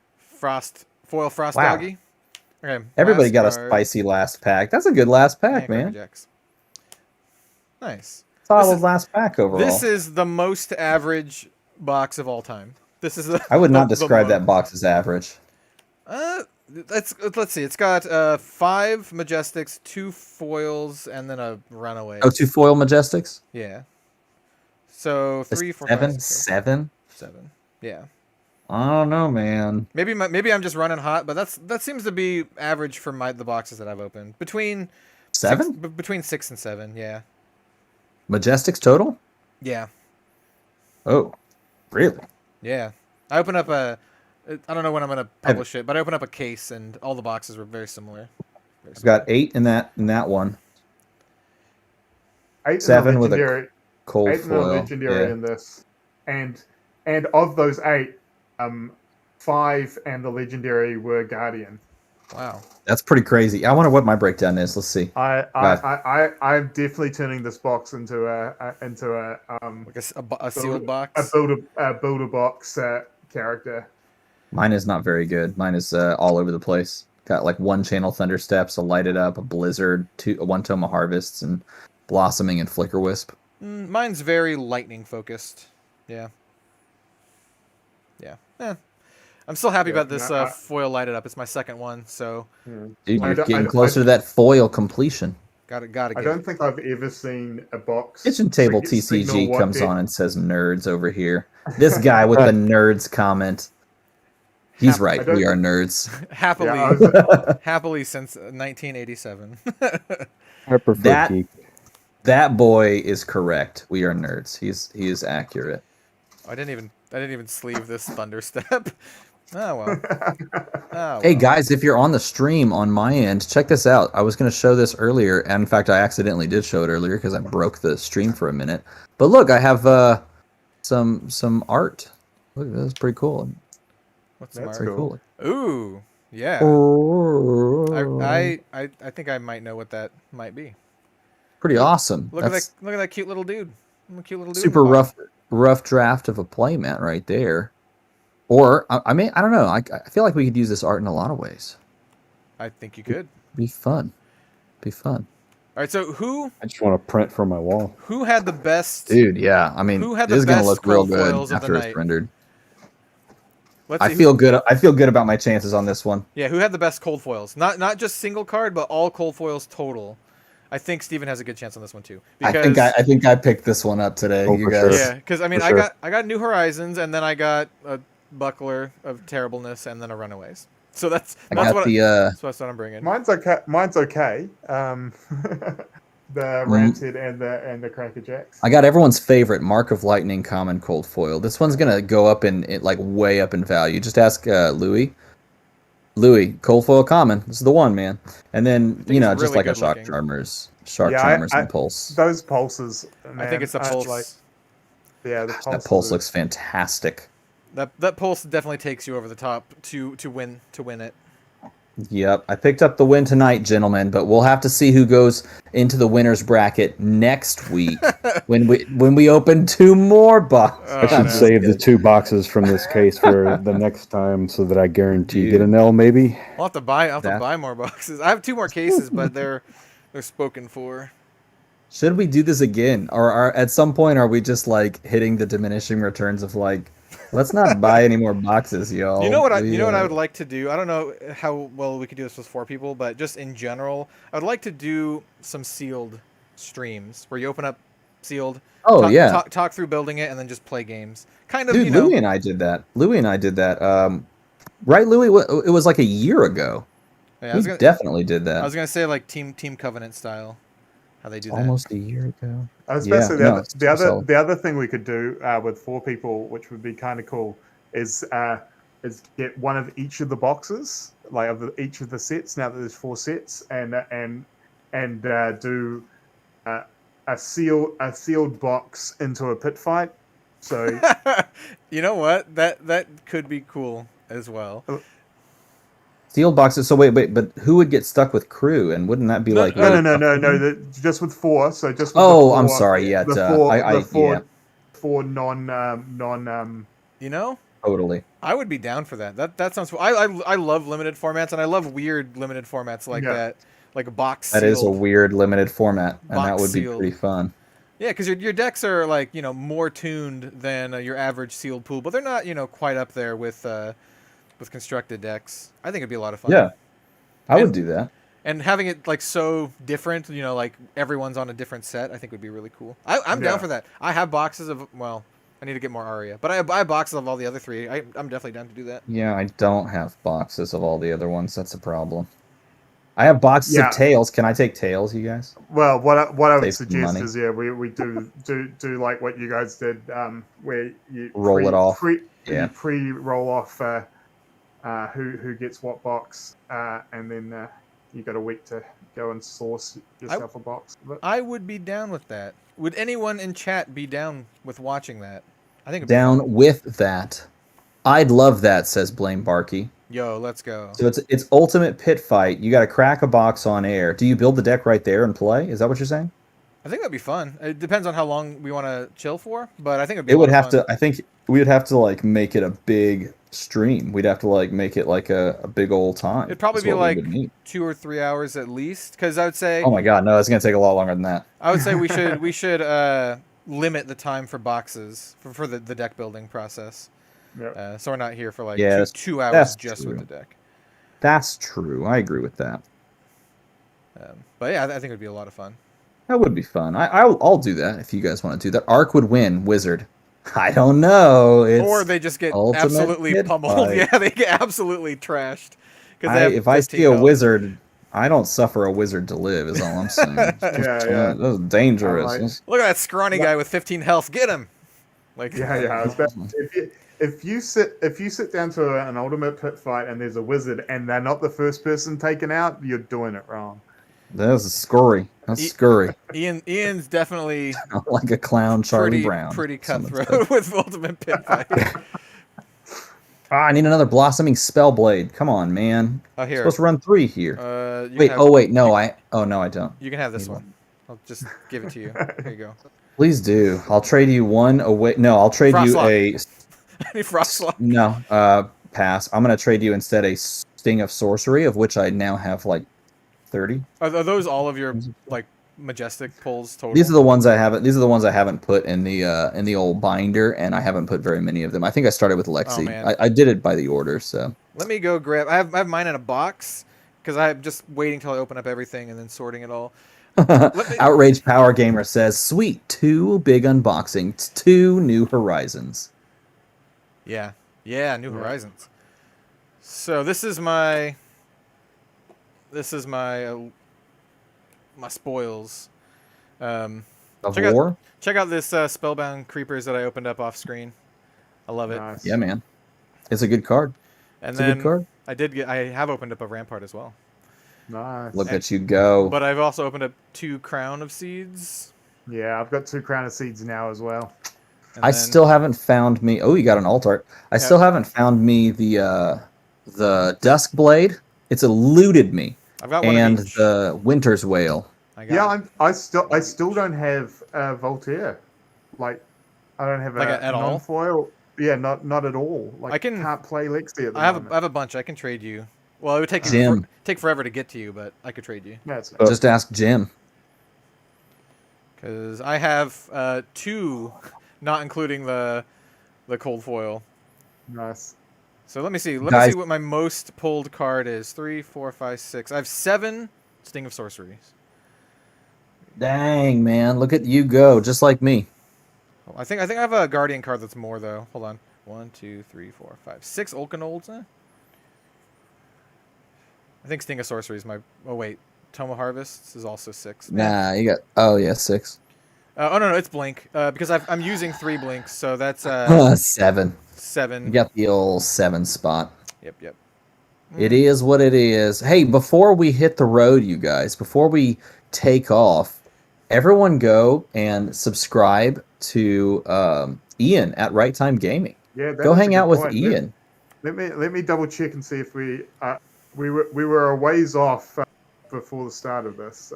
B: Foil Frost
A: Wow.
B: Doggy. Okay.
A: Everybody
B: last
A: got a
B: card.
A: spicy last pack. That's a good last pack,
B: And
A: man.
B: Jacks. Nice.
A: Solid last pack overall.
B: This is the most average box of all time. This is.
A: I would not
B: the
A: describe that box as average.
B: Let's see. It's got 5 Majestics, 2 foils, and then a Runaway.
A: Oh, 2 foil Majestics?
B: Yeah. So 3, 4,
A: 7?
B: 5, 6,
A: 7?
B: 7. Yeah.
A: I don't know, man.
B: Maybe I'm just running hot, but that seems to be average for the boxes that I've opened. Between
A: 7?
B: Between 6 and 7. Yeah.
A: Majestics total?
B: Yeah.
A: Oh, really?
B: Yeah. I opened up I don't know when I'm gonna publish it, but I opened up a case and all the boxes were very similar.
A: I've got 8 in that one.
D: 8
A: 7
D: in the
A: with a
D: legendary,
A: cold
D: 8 in the
A: foil.
D: legendary
A: Yeah.
D: in this, and of those 8, 5 and the legendary were Guardian.
B: Wow.
A: That's pretty crazy. I wonder what my breakdown is. Let's see.
D: I'm definitely turning this box into a
B: Like a sealed box.
D: a builder box character.
A: Mine is not very good. Mine is all over the place. Got like 1 channel Thundersteps, a Lighted Up, a Blizzard, 1 Tome of Harvests, and Blossoming and Flicker Wisp.
B: Mine's very lightning focused. Yeah. Yeah. I'm still happy about this foil Lighted Up. It's my second one, so.
A: Dude, you're getting closer to that foil completion.
B: Gotta get
D: I don't think I've ever seen a box.
A: Kitchen Table TCG comes on and says nerds over here. This guy with the nerds comment. He's right. We are nerds.
B: Happily,
D: Yeah,
B: happily since 1987.
C: I prefer geek.
A: That boy is correct. We are nerds. He is accurate.
B: I didn't even sleeve this Thunderstep. Oh well. Oh,
A: hey guys, if you're on the stream on my end, check this out. I was going to show this earlier, and in fact, I accidentally did show it earlier because I broke the stream for a minute. But look, I have some art. Look, that's pretty cool.
B: What's
D: That's
B: pretty
D: cool.
B: Ooh, yeah. I think I might know what that might be.
A: Pretty awesome.
B: Look at that cute little dude.
A: Super rough draft of a playmat right there. Or I mean, I don't know. I feel like we could use this art in a lot of ways.
B: I think you could.
A: Be fun. All
B: right, so who?
C: I just want to print from my wall.
B: Who had the best?
A: Dude, yeah. I mean, this is gonna look real good after it's rendered. I feel good. I feel good about my chances on this one.
B: Yeah, who had the best cold foils? Not just single card, but all cold foils total. I think Steven has a good chance on this one too.
A: Because I think I picked this one up today.
C: Oh,
A: you guys.
C: Sure.
B: Yeah, because I mean, I got New Horizons, and then I got a Buckler of Terribleness, and then a Runaways. So that's what I'm bringing.
D: Mine's okay. The Ranted and the Cracker Jacks.
A: I got everyone's favorite Mark of Lightning common cold foil. This one's gonna go up way up in value. Just ask Louie. Louie, cold foil common. This is the one, man. And then just really like a Shark Charmers and Pulse.
D: Those pulses. Man,
B: I think it's a Pulse.
D: The Pulse.
A: That Pulse looks fantastic.
B: That Pulse definitely takes you over the top to win it.
A: Yep, I picked up the win tonight, gentlemen, but we'll have to see who goes into the winner's bracket next week when we open 2 more boxes.
C: I should save the 2 boxes from this case for the next time so that I guarantee get an L maybe.
B: I'll have to buy more boxes. I have 2 more cases, but they're spoken for.
A: Should we do this again, or at some point are we just like hitting the diminishing returns of like, let's not buy any more boxes, y'all.
B: You know what I would like to do? I don't know how well we could do this with 4 people, but just in general, I would like to do some sealed streams where you open up sealed. Talk through building it and then just play games. Kind of.
A: Dude, Louie and I did that. Right, Louie? It was like a year ago.
B: Yeah,
A: we definitely did that.
B: I was gonna say like Team Covenant style. How they do that.
A: Almost a year ago.
D: I was about to say the other thing we could do with 4 people, which would be kind of cool, is get one of each of the boxes, like each of the sets. Now that there's 4 sets, and do a sealed box into a pit fight. So
B: you know what? That could be cool as well.
A: Sealed boxes. So wait, but who would get stuck with crew? And wouldn't that be
D: no, just with 4. So just. With
A: I'm sorry. Yeah,
D: the 4 non.
A: Totally.
B: I would be down for that. That sounds. I love limited formats, and I love weird limited formats like that, like a box.
A: That is a weird limited format, and that would be pretty fun.
B: Yeah, because your decks are like more tuned than your average sealed pool, but they're not quite up there with constructed decks. I think it'd be a lot of fun.
A: Yeah, I would do that.
B: And having it like so different, like everyone's on a different set, I think would be really cool. I'm down for that. I have boxes of, I need to get more Aria, but I have boxes of all the other 3. I'm definitely down to do that.
A: Yeah, I don't have boxes of all the other ones. That's a problem. I have boxes of Tails. Can I take Tails, you guys?
D: Well, what I would suggest is we do like what you guys did, where you
A: roll it off.
D: You pre-roll off who gets what box, and then you got a week to go and source yourself a box.
B: I would be down with that. Would anyone in chat be down with watching that? I think
A: down with that. I'd love that, says Blame Barkey.
B: Yo, let's go.
A: So it's ultimate pit fight. You got to crack a box on air. Do you build the deck right there and play? Is that what you're saying?
B: I think that'd be fun. It depends on how long we want to chill for, but I think
A: it would have to. I think we would have to like make it a big stream. We'd have to like make it like a big old time.
B: It'd probably be like 2 or 3 hours at least, because I would say.
A: Oh my god, no! It's gonna take a lot longer than that.
B: I would say we should limit the time for boxes for the deck building process. Yep. So we're not here for like 2 hours just with the deck.
A: That's true. I agree with that.
B: But yeah, I think it'd be a lot of fun.
A: That would be fun. I'll do that if you guys want to do that. Arc would win. Wizard. I don't know.
B: Or they just get absolutely pummeled. Yeah, they get absolutely trashed.
A: If I see a wizard, I don't suffer a wizard to live, is all I'm saying. That's dangerous.
B: Look at that scrawny guy with 15 health. Get him. Like,
D: Yeah. If you sit down to an ultimate pit fight and there's a wizard and they're not the first person taken out, you're doing it wrong.
A: That's scurry. That's scurry.
B: Ian's definitely
A: Like a clown Charlie Brown.
B: pretty cutthroat with ultimate pit fight.
A: I need another blossoming spellblade. Come on, man.
B: Oh, here.
A: I'm supposed to run 3 here. Wait. No, I don't.
B: You can have this one. I'll just give it to you. Here you go.
A: Please do. I'll trade you one away. No, I'll trade you a.
B: Any Frostlock?
A: No, pass. I'm gonna trade you instead a Sting of Sorcery, of which I now have like 30.
B: Are those all of your like majestic pulls total?
A: These are the ones I haven't. These are the ones I haven't put in the old binder, and I haven't put very many of them. I think I started with Lexi.
B: Oh,
A: I did it by the order. So
B: let me go grab. I have mine in a box because I'm just waiting till I open up everything and then sorting it all.
A: Outrage Power Gamer says, "Sweet, 2 big unboxings, 2 New Horizons."
B: Yeah, New Horizons. So this is my my spoils. Check out this Spellbound Creepers that I opened up off screen. I love it.
D: Nice.
A: Yeah, man, it's a good card.
B: And
A: it's
B: then
A: a good card.
B: I have opened up a Rampart as well.
D: Nice.
A: Look at you go.
B: But I've also opened up 2 Crown of Seeds.
D: Yeah, I've got 2 Crown of Seeds now as well.
A: I still haven't found me. Oh, you got an alt art. I still haven't found me the Dusk Blade. It's eluded me.
B: I've got one
A: and
B: of each.
A: The Winter's Wail.
D: I still don't have Voltaire. Like, I don't have
B: like
D: a
B: at all?
D: non-foil. Yeah, not at all. Like, can't play Lexi at the moment.
B: I have a bunch. I can trade you. Well, it would take take forever to get to you, but I could trade you.
A: Just ask Jim.
B: Because I have 2, not including the cold foil.
D: Nice.
B: So let me see. Let me see what my most pulled card is. 3, 4, 5, 6. I have 7 Sting of Sorceries.
A: Dang, man! Look at you go, just like me.
B: I think I have a Guardian card that's more though. Hold on. 1, 2, 3, 4, 5, 6 Olkanolds. I think Sting of Sorcery is my. Oh wait, Tome of Harvests is also 6.
A: Nah, you got. Oh yeah, 6.
B: Oh no, it's blink. Because I'm using 3 blinks, so that's
A: 7.
B: 7.
A: You got the old 7 spot.
B: Yep.
A: It is what it is. Hey, before we hit the road, you guys, before we take off, everyone go and subscribe to Ian at Right Time Gaming.
D: Yeah,
A: go hang out with Ian.
D: Let me double check and see if we were a ways off before the start of this.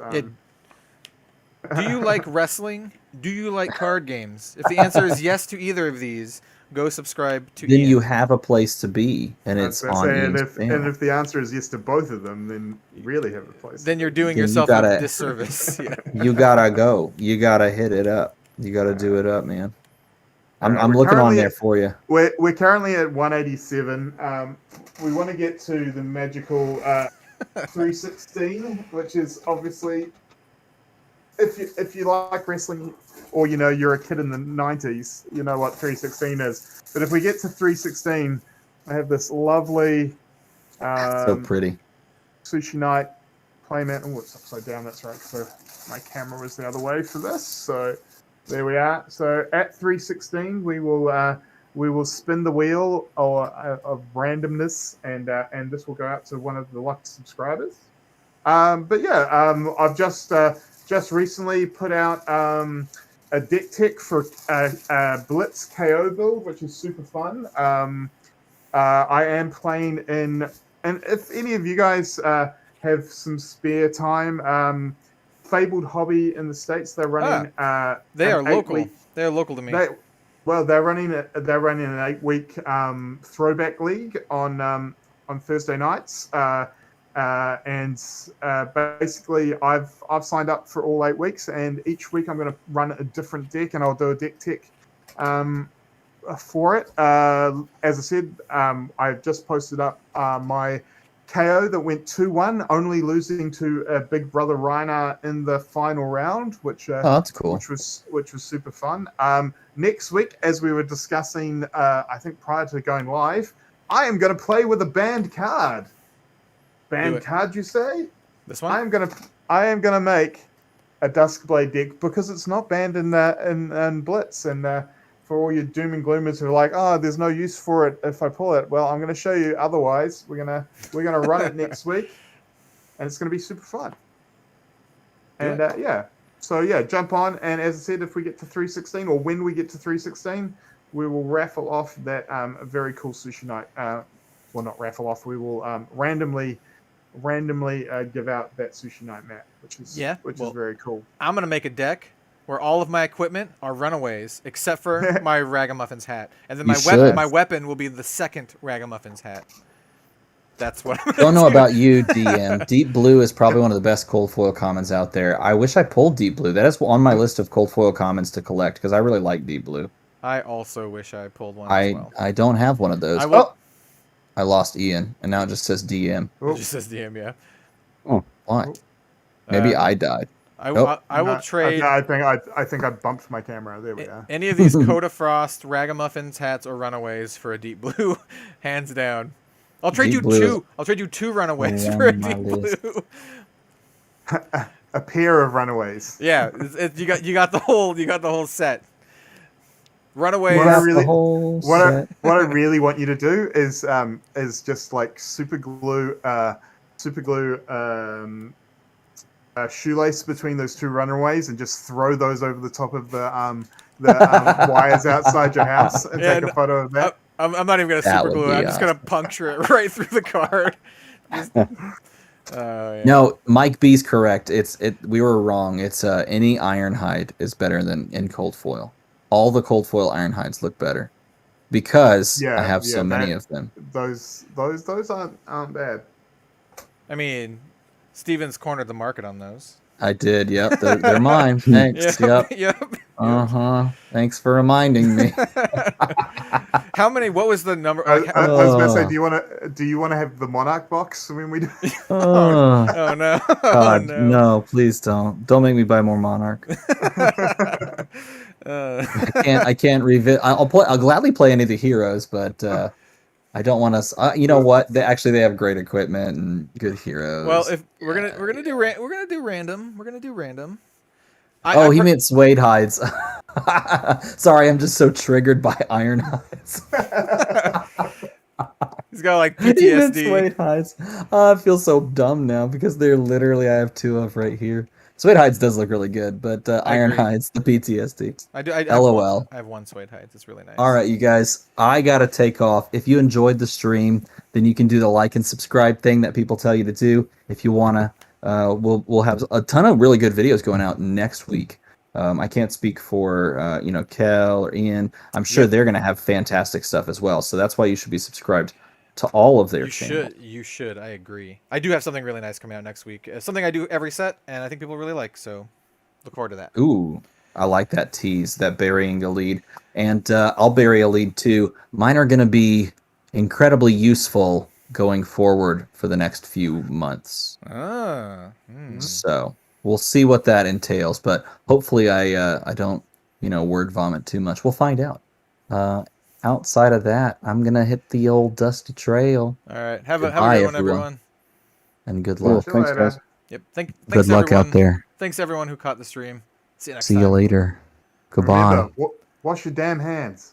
B: Do you like wrestling? Do you like card games? If the answer is yes to either of these, go subscribe to
A: Then
B: Ian.
A: you have a place to be, and it's on Ian's channel.
D: And if the answer is yes to both of them, then you really have a place.
B: Then you're doing yourself a disservice. Yeah.
A: You gotta go. You gotta hit it up. You gotta do it up, man. I'm looking on there for you.
D: We're currently at 187. We want to get to the magical 316, which is obviously, if you like wrestling, or you're a kid in the 90s, you know what 316 is. But if we get to 316, I have this lovely
A: so pretty
D: Sushi Night playmat. Oh, it's upside down. That's right. So my camera was the other way for this. So there we are. So at 316, we will spin the wheel of randomness, and this will go out to one of the lucky subscribers. But yeah, I've just recently put out a deck tech for Blitz KO build, which is super fun. I am playing in, and if any of you guys have some spare time, Fabled Hobby in the States, they're running.
B: They are local. They're local to me.
D: They're running an 8-week throwback league on Thursday nights. And basically, I've signed up for all 8 weeks, and each week I'm going to run a different deck, and I'll do a deck tech for it. As I said, I just posted up my KO that went 2-1, only losing to Big Brother Reiner in the final round, which
A: that's cool.
D: Which was super fun. Next week, as we were discussing, I think prior to going live, I am going to play with a banned card. Banned card, you say?
B: This one?
D: I am gonna make a Duskblade deck because it's not banned in Blitz, and for all your doom and gloomers who are like, oh, there's no use for it if I pull it. Well, I'm going to show you otherwise. We're gonna run it next week, and it's going to be super fun. And so jump on. And as I said, if we get to 316, or when we get to 316, we will raffle off that very cool sushi night. Well, not raffle off. We will randomly give out that sushi night mat, which is very cool.
B: I'm gonna make a deck where all of my equipment are runaways, except for my Ragamuffins hat, and then my weapon will be the second Ragamuffins hat. That's what I'm
A: Don't know about you, DM. Deep Blue is probably one of the best cold foil commons out there. I wish I pulled Deep Blue. That is on my list of cold foil commons to collect because I really like Deep Blue.
B: I also wish I pulled one as well.
A: I don't have one of those. I lost Ian, and now it just says DM.
B: It just says DM, yeah.
A: Oh, why? Maybe I died.
B: I will trade.
D: I think I bumped my camera. There we go.
B: Any of these Coda Frost, Ragamuffins, hats, or Runaways for a Deep Blue, hands down. I'll trade you two. I'll trade you 2 Runaways for a Deep Blue.
D: A pair of Runaways.
B: Yeah, you got the whole set. Runaways.
D: What I really want you to do is just like super glue a shoelace between those 2 Runaways and just throw those over the top of the wires outside your house and take a photo of that.
B: I'm not even gonna super glue it. I'm just gonna puncture it right through the card.
A: No, Mike B's correct. We were wrong. It's any Ironhide is better than in cold foil. All the cold foil Ironhides look better because I have so many of them.
D: Those aren't bad.
B: I mean, Steven's cornered the market on those.
A: I did. Yep, they're mine. Thanks. Yep. Thanks for reminding me.
B: How many? What was the number?
D: I was going to say, do you want to have the Monarch box when we do?
B: Oh no!
A: God, no! Please don't. Don't make me buy more Monarch. I can't revisit. I'll gladly play any of the heroes, but I don't want to. You know what? They have great equipment and good heroes.
B: Well, if we're gonna do random.
A: He meant Suede Hides. Sorry, I'm just so triggered by Iron Hides.
B: He's got like PTSD.
A: Suede Hides. I feel so dumb now because they're literally I have 2 of right here. Suede Hides does look really good, but Iron Hides, the PTSD.
B: I
A: LOL.
B: I have 1 Suede Hides. It's really nice.
A: All right, you guys. I gotta take off. If you enjoyed the stream, then you can do the like and subscribe thing that people tell you to do. If you wanna. We'll have a ton of really good videos going out next week. I can't speak for Kel or Ian. I'm sure they're going to have fantastic stuff as well. So that's why you should be subscribed to all of their channels.
B: You should. I agree. I do have something really nice coming out next week. Something I do every set, and I think people really like. So look forward to that.
A: Ooh, I like that tease, that burying a lead. And I'll bury a lead too. Mine are going to be incredibly useful going forward for the next few months. So we'll see what that entails, but hopefully I don't word vomit too much. We'll find out. Outside of that, I'm gonna hit the old dusty trail.
B: All right, have a good one, everyone,
A: and good luck.
C: Thanks, guys.
B: Yep. Thanks
A: good luck
B: everyone.
A: out there.
B: Thanks everyone who caught the stream. See you next
A: time.
B: See
A: you later. Goodbye.
D: Remember, wash your damn hands.